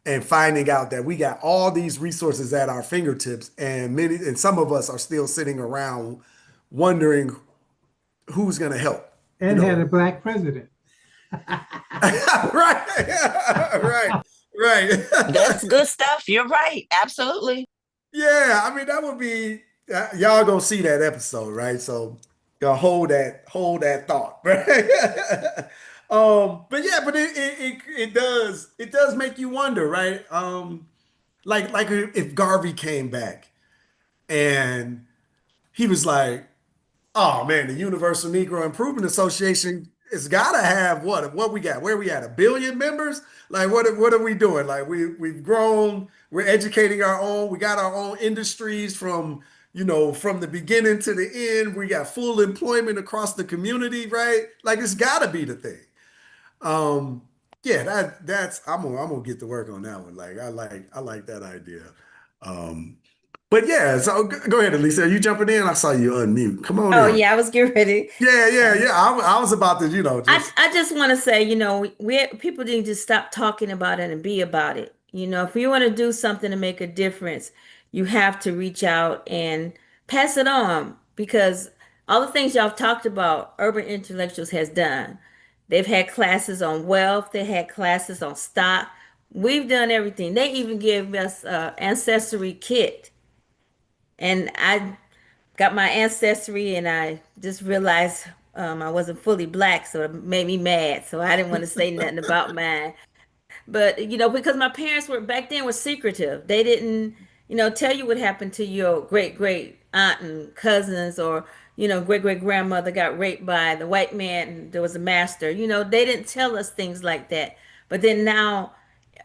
and finding out that we got all these resources at our fingertips and some of us are still sitting around wondering who's going to help, And had a black president. right. Right. Right. That's good stuff. You're right. Absolutely. Yeah, I mean that would be y'all gonna see that episode, right? So y'all hold that thought, right? but it does make you wonder, right? Like if Garvey came back and he was like, oh man, the Universal Negro Improvement Association has got to have what we got? Where we at? 1 billion members? Like what are we doing? Like we've grown, we're educating our own, we got our own industries from the beginning to the end. We got full employment across the community, right? Like it's got to be the thing. Um, yeah, that's I'm gonna get to work on that one. Like I like that idea. Um, but yeah, so go ahead, Elisa. Are you jumping in? I saw you unmute. Come on Oh in. yeah, I was getting ready. Yeah, yeah, yeah. I was about to, I, just I just want to say, we people need to stop talking about it and be about it. If you want to do something to make a difference, you have to reach out and pass it on because all the things y'all talked about, Urban Intellectuals has done. They've had classes on wealth, they had classes on stock. We've done everything. They even gave us ancestry kit. And I got my ancestry and I just realized I wasn't fully black, so it made me mad. So I didn't want to say nothing about mine. But because my parents were back then were secretive. They didn't, tell you what happened to your great great aunt and cousins or great great grandmother got raped by the white man and there was a master. They didn't tell us things like that. But then now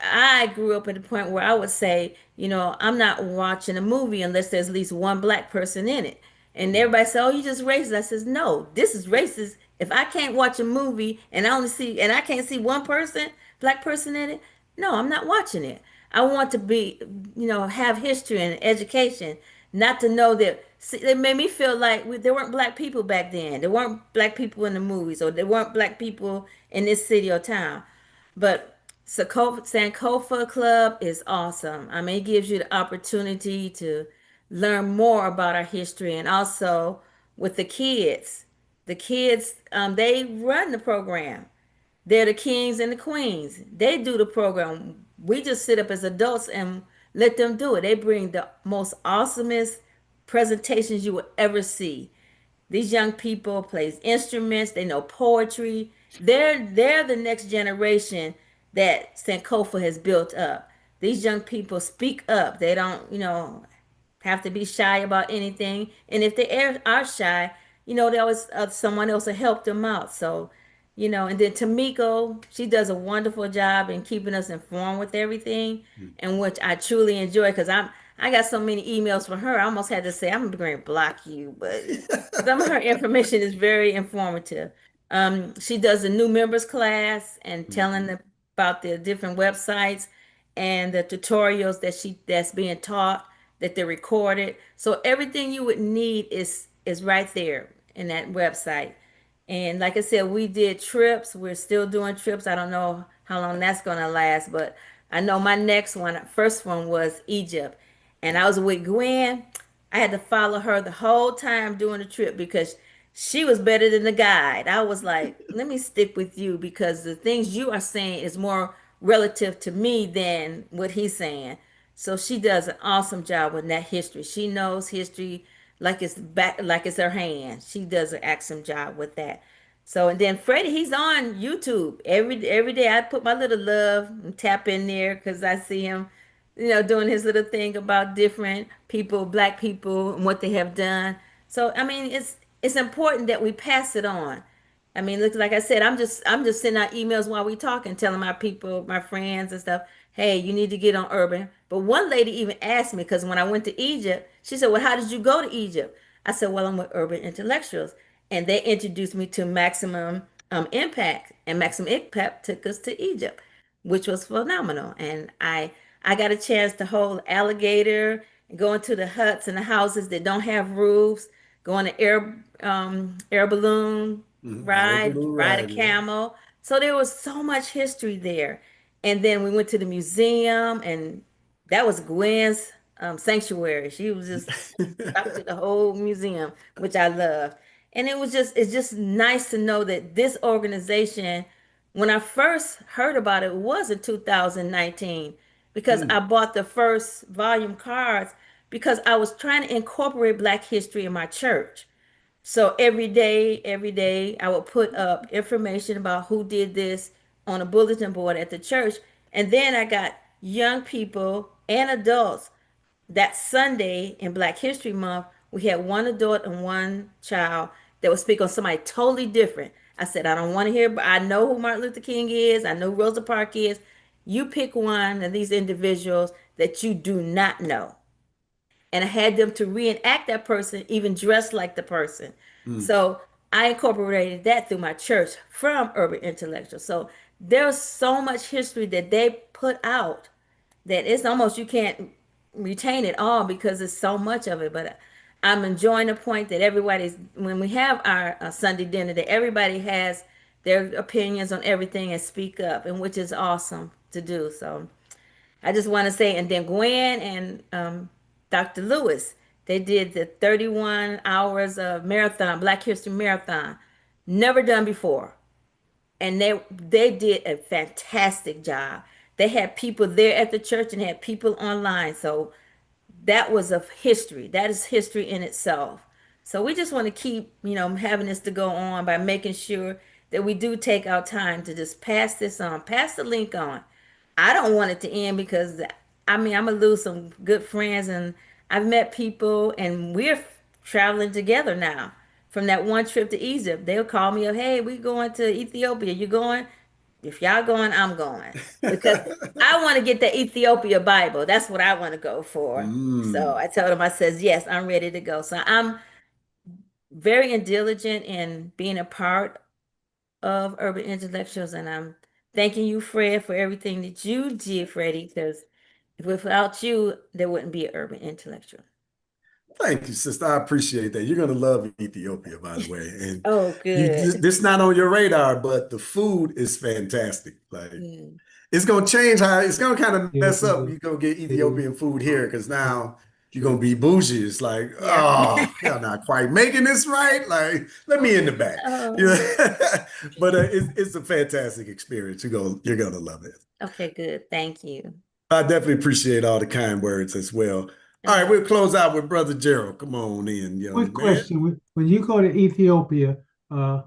I grew up at the point where I would say, I'm not watching a movie unless there's at least one black person in it. And everybody said, "Oh, you just racist." I says, "No, this is racist. If I can't watch a movie and I can't see one person, black person in it, no, I'm not watching it. I want to be, have history and education, not to know that." See, it made me feel like there weren't black people back then. There weren't black people in the movies, or there weren't black people in this city or town. But Sankofa Club is awesome. I mean, it gives you the opportunity to learn more about our history, and also with the kids. The kids, they run the program. They're the kings and the queens. They do the program. We just sit up as adults and let them do it. They bring the most awesomest presentations you will ever see. These young people play instruments, they know poetry. They're the next generation that Sankofa has built up. These young people speak up. They don't, have to be shy about anything. And if they are shy, they always someone else will help them out. So, and then Tamiko, she does a wonderful job in keeping us informed with everything, and which I truly enjoy because I got so many emails from her. I almost had to say I'm going to block you, but some of her information is very informative. She does a new members class and telling them about the different websites and the tutorials that's being taught, that they're recorded. So everything you would need is right there in that website. And like I said, we did trips. We're still doing trips. I don't know how long that's going to last, but I know my next one, first one was Egypt. And I was with Gwen. I had to follow her the whole time during the trip because she was better than the guide. I was like, let me stick with you because the things you are saying is more relative to me than what he's saying. So she does an awesome job with that history. She knows history like it's her hand. She does an excellent job with that. So and then Freddie, he's on YouTube every day. I put my little love and tap in there because I see him, doing his little thing about different people, black people, and what they have done. So I mean, it's important that we pass it on. I mean, look, like I said, I'm just sending out emails while we talking, telling my people, my friends and stuff, hey, you need to get on Urban. But one lady even asked me because when I went to Egypt, she said, "Well, how did you go to Egypt?" I said, "Well, I'm with Urban Intellectuals," and they introduced me to Maximum Impact, and Maximum Impact took us to Egypt, which was phenomenal. And I got a chance to hold alligator and go into the huts and the houses that don't have roofs, go on an air balloon ride a camel. So there was so much history there. And then we went to the museum, and that was Gwen's sanctuary. She was just up to the whole museum, which I love. And it's just nice to know that this organization, when I first heard about it, was in 2019 because I bought the first volume cards because I was trying to incorporate Black history in my church. So every day, I would put up information about who did this on a bulletin board at the church. And then I got young people and adults. That Sunday in Black History Month, we had one adult and one child that would speak on somebody totally different. I said, I don't want to hear, but I know who Martin Luther King is. I know who Rosa Parks is. You pick one of these individuals that you do not know, and I had them to reenact that person, even dressed like the person. So I incorporated that through my church from Urban Intellectual. So there's so much history that they put out that it's almost you can't retain it all because there's so much of it. But I'm enjoying the point that everybody's when we have our Sunday dinner that everybody has their opinions on everything and speak up, and which is awesome to do. So I just want to say, and then Gwen and Dr. Lewis, they did the 31 hours of marathon, Black History Marathon, never done before. And they did a fantastic job. They had people there at the church and had people online. So that was of history. That is history in itself. So we just want to keep, having this to go on by making sure that we do take our time to just pass this on, pass the link on. I don't want it to end because I mean I'm gonna lose some good friends, and I've met people and we're traveling together now. From that one trip to Egypt, they'll call me up, "Hey, we going to Ethiopia. You going?" if y'all going, I'm going because I want to get the Ethiopia Bible. That's what I want to go for. So I told him, I says, yes, I'm ready to go. So I'm very diligent in being a part of Urban Intellectuals, and I'm thanking you, Fred, for everything that you did, Freddie, because without you, there wouldn't be an Urban Intellectual. Thank you, sister. I appreciate that. You're gonna love Ethiopia, by the way. And Oh, good. this not on your radar, but the food is fantastic. Like Mm. it's gonna change how it's gonna kind of mess up. Ethiopia You go get is Ethiopian food here because our now you're gonna be church. bougie. It's like, Yeah. oh, y'all not quite making this right. Like, let me in the back. You Oh, know? But it's a fantastic experience. You're gonna love it. okay, good. Thank you. I definitely appreciate all the kind words as well. All right, Oh, we'll close out with Brother Gerald. Come on in, Quick young man. question: when you go to Ethiopia, uh,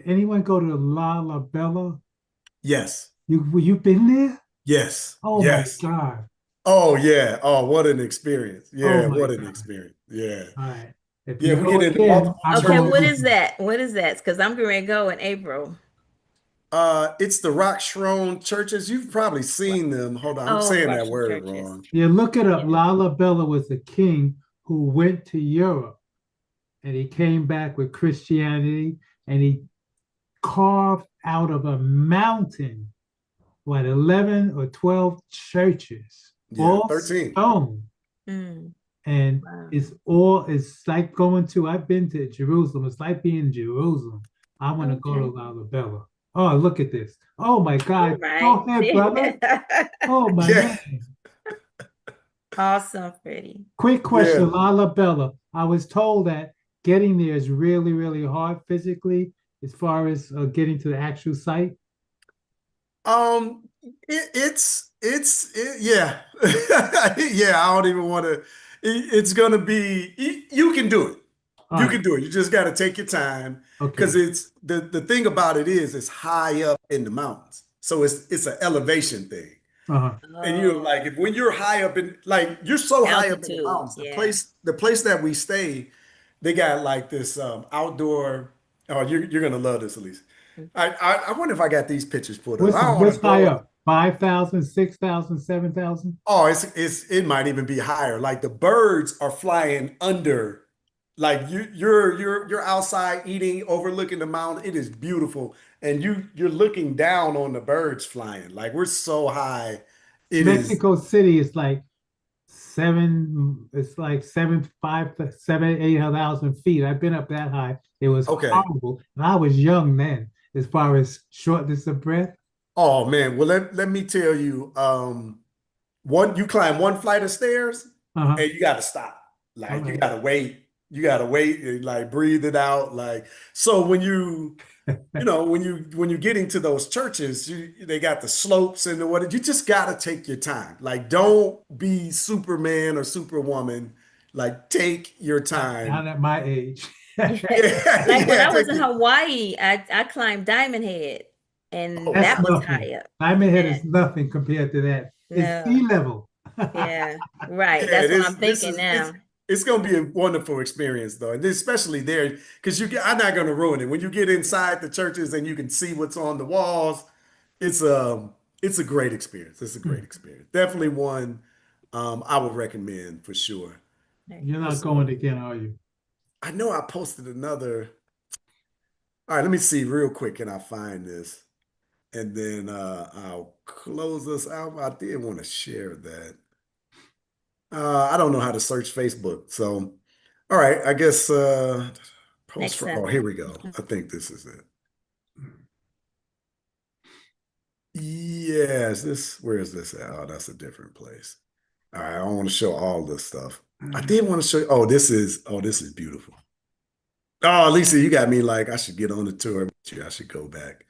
anyone go to Lalabella? Yes, You've been there? yes, Oh my yes. God! Oh yeah. Oh, what an experience. Oh Yeah, my what an God! experience. Yeah. All right. If Yeah, you we go get into again, multiple I'm okay, going churches. what with is you. that? What is that? Because I'm going to go in April. It's the Rock Shrone churches. You've probably What? seen them. Hold on, I'm Oh, saying that Russian word churches. wrong. Yeah, look it up. Yeah. Lalabella was a king who went to Europe and he came back with Christianity and he carved out of a mountain, what, 11 or 12 churches, Yeah, all 13. stone. Mm, And wow. it's like going to, I've been to Jerusalem. It's like being in Jerusalem. I want to go to Okay. Lalabella. Oh, look at this. Oh my All God. Go right. ahead, brother. Oh my Yeah, man. Awesome, Freddie. Quick yeah. question, Lalabella. I was told that getting there is really, really hard physically as far as getting to the actual site. Yeah. Yeah, I don't even want to. It's gonna be, you can do it. All You right. can do it. You just got to take your time because Okay. it's the thing about it is it's high up in the mountains. So it's an elevation thing. Uh-huh. And you're Oh, like, if when you're high up in, like, you're so high up in the altitude. mountains, Yeah. the place that we stay, they got like this outdoor. Oh, you're gonna love this, Elise. I wonder if I got these pictures put up. I don't want What's to high blow. up? 5,000, 6,000, 7,000. Oh, it might even be higher. Like the birds are flying under. Like you're outside eating, overlooking the mountain. It is beautiful, and you're looking down on the birds flying. Like we're so high. It is Mexico City is like it's like 8,000 feet. I've been up that high. It was okay. horrible. And I was young then, as far as shortness of breath. Oh man, well let me tell you, one you climb one flight of stairs Uh-huh. and you gotta stop. All Like you right. gotta wait. You gotta wait and like breathe it out. Like so when you get into those churches, they got the slopes and the what you just gotta take your time. Like don't be Superman or Superwoman. Like take your Not time. at my age. Yeah, Like when yeah, I was take in it. Hawaii, I climbed Diamond Head, and Oh That's that was wow. nothing. high up. Diamond Head Yeah. is nothing compared to that. It's No. sea level. Yeah. Right. Yeah, That's it what is. I'm thinking now. It's gonna be a wonderful experience though, and especially there because I'm not gonna ruin it. When you get inside the churches and you can see what's on the walls, it's it's a great experience. It's a great experience. Definitely one I would recommend for sure. Okay. You're not Let's- going again, are you? I know I posted another. All right, let me see real quick. Can I find this? And then I'll close this out. I did want to share that. I don't know how to search Facebook. So, all right, I guess post Next for, oh, here Sunday. we go. I think this is it. Yes, where is this at? Oh, that's a different place. All right, I don't want to show all this stuff. I did want to show, oh, this is beautiful. Oh, Lisa, you got me like, I should get on the tour with you. I should go back.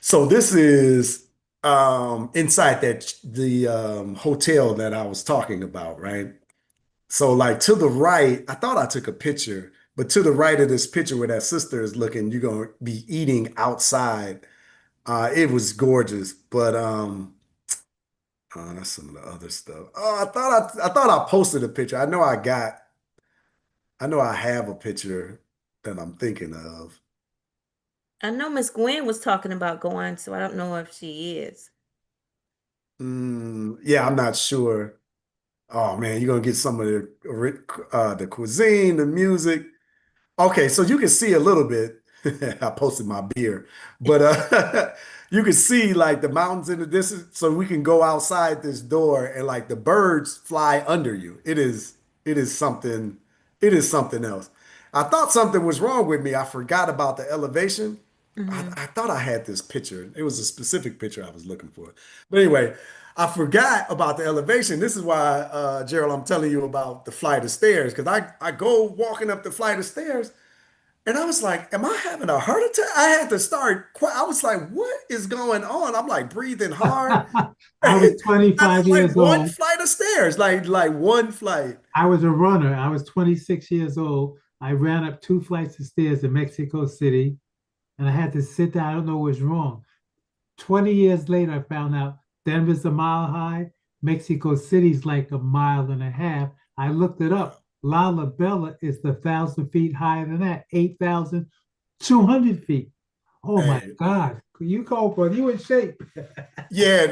So this is inside the hotel that I was talking about, right? So like to the right, I thought I took a picture, but to the right of this picture where that sister is looking, you're gonna be eating outside. It was gorgeous, but oh, that's some of the other stuff. Oh, I thought I posted a picture. I know I have a picture that I'm thinking of. I know Miss Gwen was talking about going, so I don't know if she is. Yeah, I'm not sure. Oh man, you're gonna get some of the cuisine, the music. Okay, so you can see a little bit. I posted my beer, but you can see like the mountains in the distance. So we can go outside this door and like the birds fly under you. It is something. It is something else. I thought something was wrong with me. I forgot about the elevation. Hmm. I thought I had this picture. It was a specific picture I was looking for. But anyway, I forgot about the elevation. This is why, Gerald, I'm telling you about the flight of stairs because I go walking up the flight of stairs and I was like, am I having a heart attack? I had to start. I was like, what is going on? I'm like breathing hard. I was That's 25 like years one old. flight of stairs, like one flight. I was a runner. I was 26 years old. I ran up 2 flights of stairs in Mexico City, and I had to sit down. I don't know what's wrong. 20 years later, I found out Denver's a mile high, Mexico City's like a mile and a half. I looked it up. La La Bella is 1,000 feet higher than that, 8,200 feet. Oh my Hey, God. You go, brother. You in shape. yeah,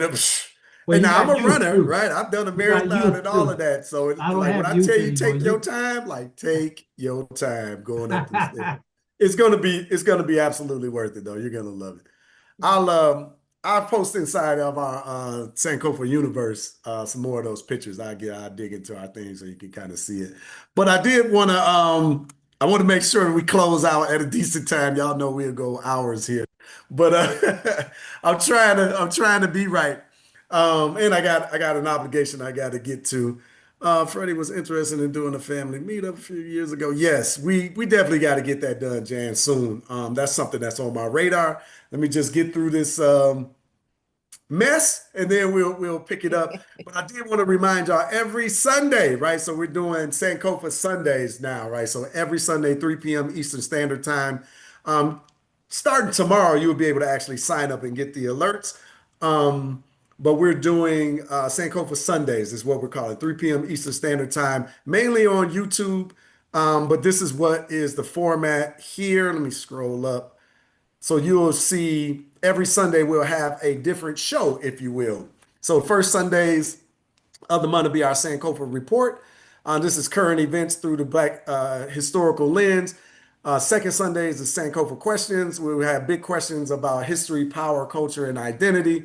Well, and you now I'm got a youth runner, too. right? I've done a You got marathon and youth all of too. that. So I don't like when have I tell youth you anymore. take your You time, like take your time going up them stairs. It's gonna be absolutely worth it though. You're gonna love it. I'll um I'll post inside of our Sankofa universe some more of those pictures. I'll dig into our thing so you can kind of see it. But I want to make sure we close out at a decent time. Y'all know we'll go hours here. But I'm trying to be right. And I got an obligation I got to get to. Freddie was interested in doing a family meetup a few years ago. Yes, we definitely got to get that done, Jan, soon. That's something that's on my radar. Let me just get through this mess and then we'll pick it up. But I did want to remind y'all every Sunday, right? So we're doing Sankofa Sundays now, right? So every Sunday, 3 p.m. Eastern Standard Time. Um, Starting tomorrow, you'll be able to actually sign up and get the alerts. But we're doing Sankofa Sundays, is what we're calling, 3 p.m. Eastern Standard Time, mainly on YouTube. But this is what is the format here. Let me scroll up. So you'll see every Sunday we'll have a different show, if you will. So first Sundays of the month will be our Sankofa report. This is current events through the Black historical lens. Second Sunday is the Sankofa questions. We will have big questions about history, power, culture, and identity.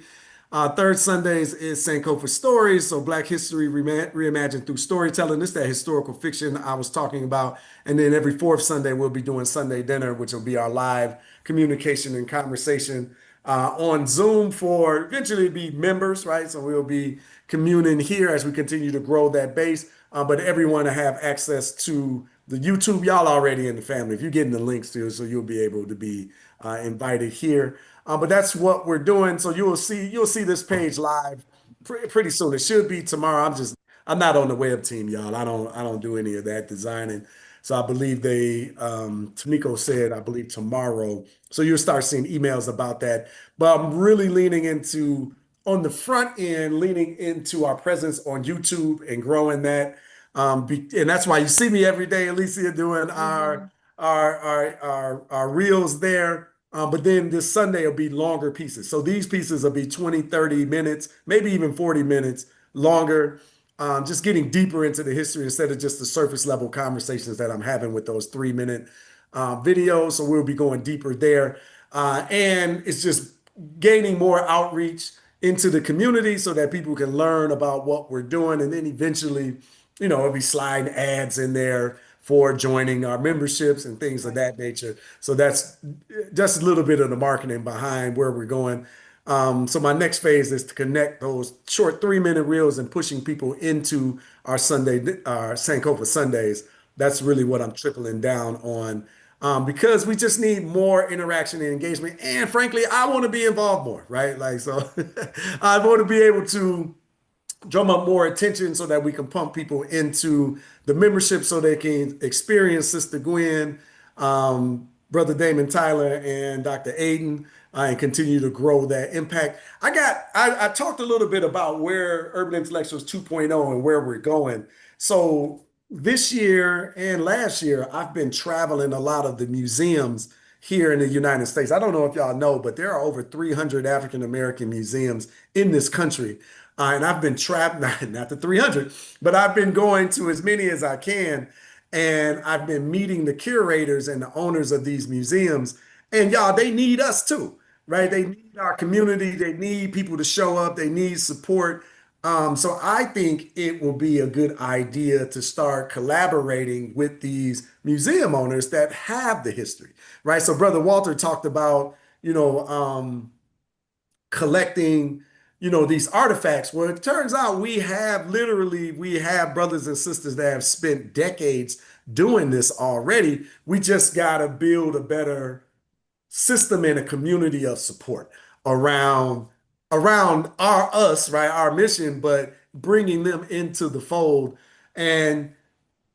Third Sundays is Sankofa Stories, so Black history reimagined through storytelling. This is that historical fiction I was talking about. And then every fourth Sunday, we'll be doing Sunday Dinner, which will be our live communication and conversation on Zoom for eventually be members, right? So we'll be communing here as we continue to grow that base. But everyone to have access to the YouTube, y'all already in the family. If you're getting the links to it, so you'll be able to be invited here. But that's what we're doing. So you'll see this page live pretty soon. It should be tomorrow. I'm not on the web team, y'all. I don't do any of that designing. So I believe Tamiko said, I believe tomorrow. So you'll start seeing emails about that. But I'm really leaning into, on the front end, leaning into our presence on YouTube and growing that. And that's why you see me every day, Alicia, doing Hmm. our reels there. But then this Sunday will be longer pieces. So these pieces will be 20, 30 minutes, maybe even 40 minutes longer. Just getting deeper into the history instead of just the surface level conversations that I'm having with those 3 minute videos. So we'll be going deeper there. And it's just gaining more outreach into the community so that people can learn about what we're doing. And then eventually, it'll be sliding ads in there for joining our memberships and things of that nature. So that's just a little bit of the marketing behind where we're going. So my next phase is to connect those short 3 minute reels and pushing people into our Sankofa Sundays. That's really what I'm tripling down on because we just need more interaction and engagement. And frankly, I want to be involved more, right? Like, so I want to be able to drum up more attention so that we can pump people into the membership so they can experience Sister Gwen, Brother Damon Tyler, and Dr. Aiden, and continue to grow that impact. I talked a little bit about where Urban Intellectuals 2.0 and where we're going. So this year and last year, I've been traveling a lot of the museums here in the United States. I don't know if y'all know, but there are over 300 African American museums in this country. And I've been trapped, not the 300, but I've been going to as many as I can. And I've been meeting the curators and the owners of these museums. And y'all, they need us too, right? They need our community. They need people to show up. They need support. So I think it will be a good idea to start collaborating with these museum owners that have the history, right? So Brother Walter talked about, collecting, these artifacts. Well, it turns out we have brothers and sisters that have spent decades doing this already. We just got to build a better system and a community of support around our mission, but bringing them into the fold. And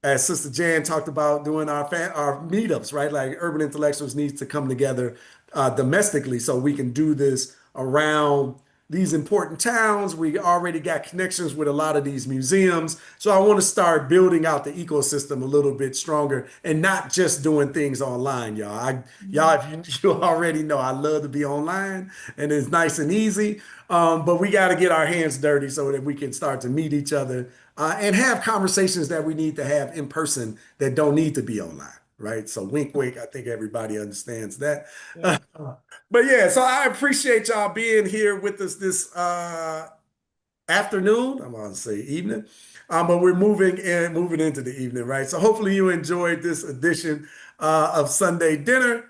as Sister Jan talked about doing our meetups, right? Like urban intellectuals needs to come together domestically so we can do this around these important towns. We already got connections with a lot of these museums. So I want to start building out the ecosystem a little bit stronger and not just doing things online, y'all. If you already know, I love to be online and it's nice and easy. But we got to get our hands dirty so that we can start to meet each other and have conversations that we need to have in person that don't need to be online, right? So wink, wink. I think everybody understands that. Yeah. But yeah, so I appreciate y'all being here with us this afternoon. I'm going to say evening, but we're moving into the evening, right? So hopefully you enjoyed this edition of Sunday Dinner.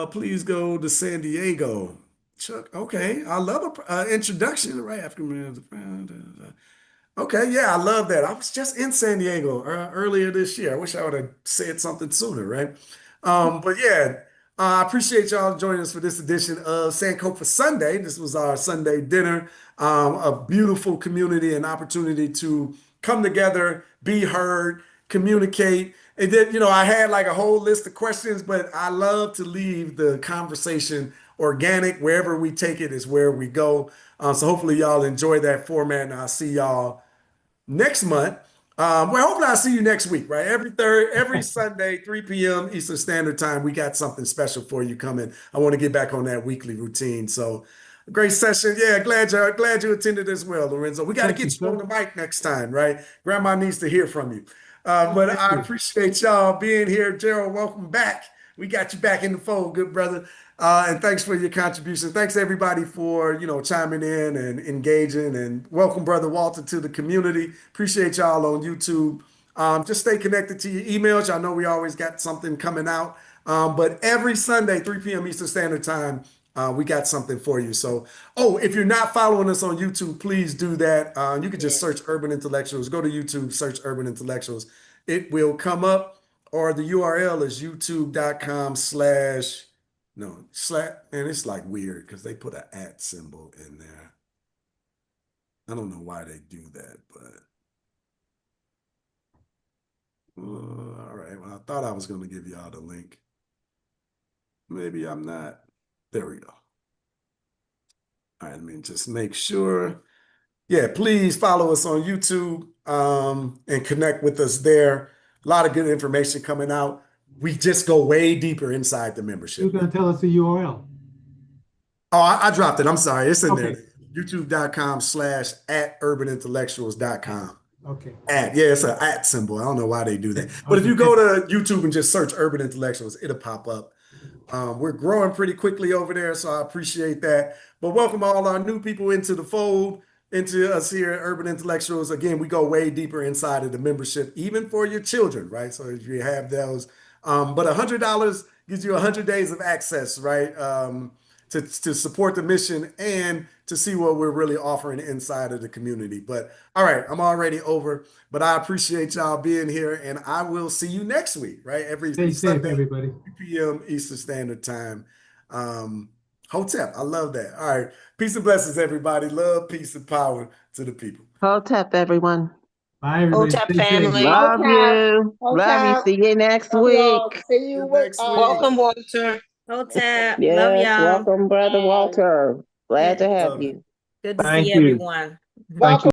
Please go to San Diego. Chuck, okay. I love an introduction, right? Okay, yeah, I love that. I was just in San Diego earlier this year. I wish I would have said something sooner, right? But yeah, I appreciate y'all joining us for this edition of Sankofa Sunday. This was our Sunday dinner, a beautiful community and opportunity to come together, be heard, communicate. And then, I had like a whole list of questions, but I love to leave the conversation organic. Wherever we take it is where we go. So hopefully y'all enjoy that format, and I'll see y'all next month. Well, hopefully I'll see you next week, right? Every Sunday, 3 p.m. Eastern Standard Time, we got something special for you coming. I want to get back on that weekly routine. So great session. Yeah, glad you attended as well, Lorenzo. We got to get you on the mic next time, right? Grandma needs to hear from you. But I appreciate y'all being here. Gerald, welcome back. We got you back in the fold, good brother. And thanks for your contribution. Thanks everybody for, chiming in and engaging, and welcome Brother Walter to the community. Appreciate y'all on YouTube. Just stay connected to your emails. Y'all know we always got something coming out. But every Sunday, 3 p.m. Eastern Standard Time, we got something for you. So, if you're not following us on YouTube, please do that. You can just search Urban Intellectuals. Go to YouTube, search Urban Intellectuals. It will come up, or the URL is youtube.com/ no, and it's like weird because they put an @ symbol in there. I don't know why they do that, but all right. Well, I thought I was going to give y'all the link. Maybe I'm not. There we go. All right, let me just make sure. Yeah, please follow us on YouTube and connect with us there. A lot of good information coming out. We just go way deeper inside the membership. You're going to tell us the URL. Oh, I dropped it. I'm sorry. It's in Okay. there. youtube.com/@urbanintellectuals.com. Okay. Yeah, it's an @ symbol. I don't know why they do that. But if you go to YouTube and just search Urban Intellectuals, it'll pop up. We're growing pretty quickly over there, so I appreciate that. But welcome all our new people into the fold, into us here at Urban Intellectuals. Again, we go way deeper inside of the membership, even for your children, right? So if you have those, but $100 gives you 100 days of access, right? To support the mission and to see what we're really offering inside of the community. But all right, I'm already over, but I appreciate y'all being here, and I will see you next week, right? Every Stay safe, Sunday, everybody. 3 p.m. Eastern Standard Time. Hotep, I love that. All right, peace and blessings, everybody. Love, peace, and power to the people. Hotep, everyone. Bye, everybody. Hotep Stay safe. family. Love Okay. you. Love you. Okay. See you next Love y'all. week. See you Next week. Welcome, Walter. Hotep, love Yes, y'all. welcome, Brother Walter. Glad to have Love it. you. Good to Thank see you. everyone. Thank you.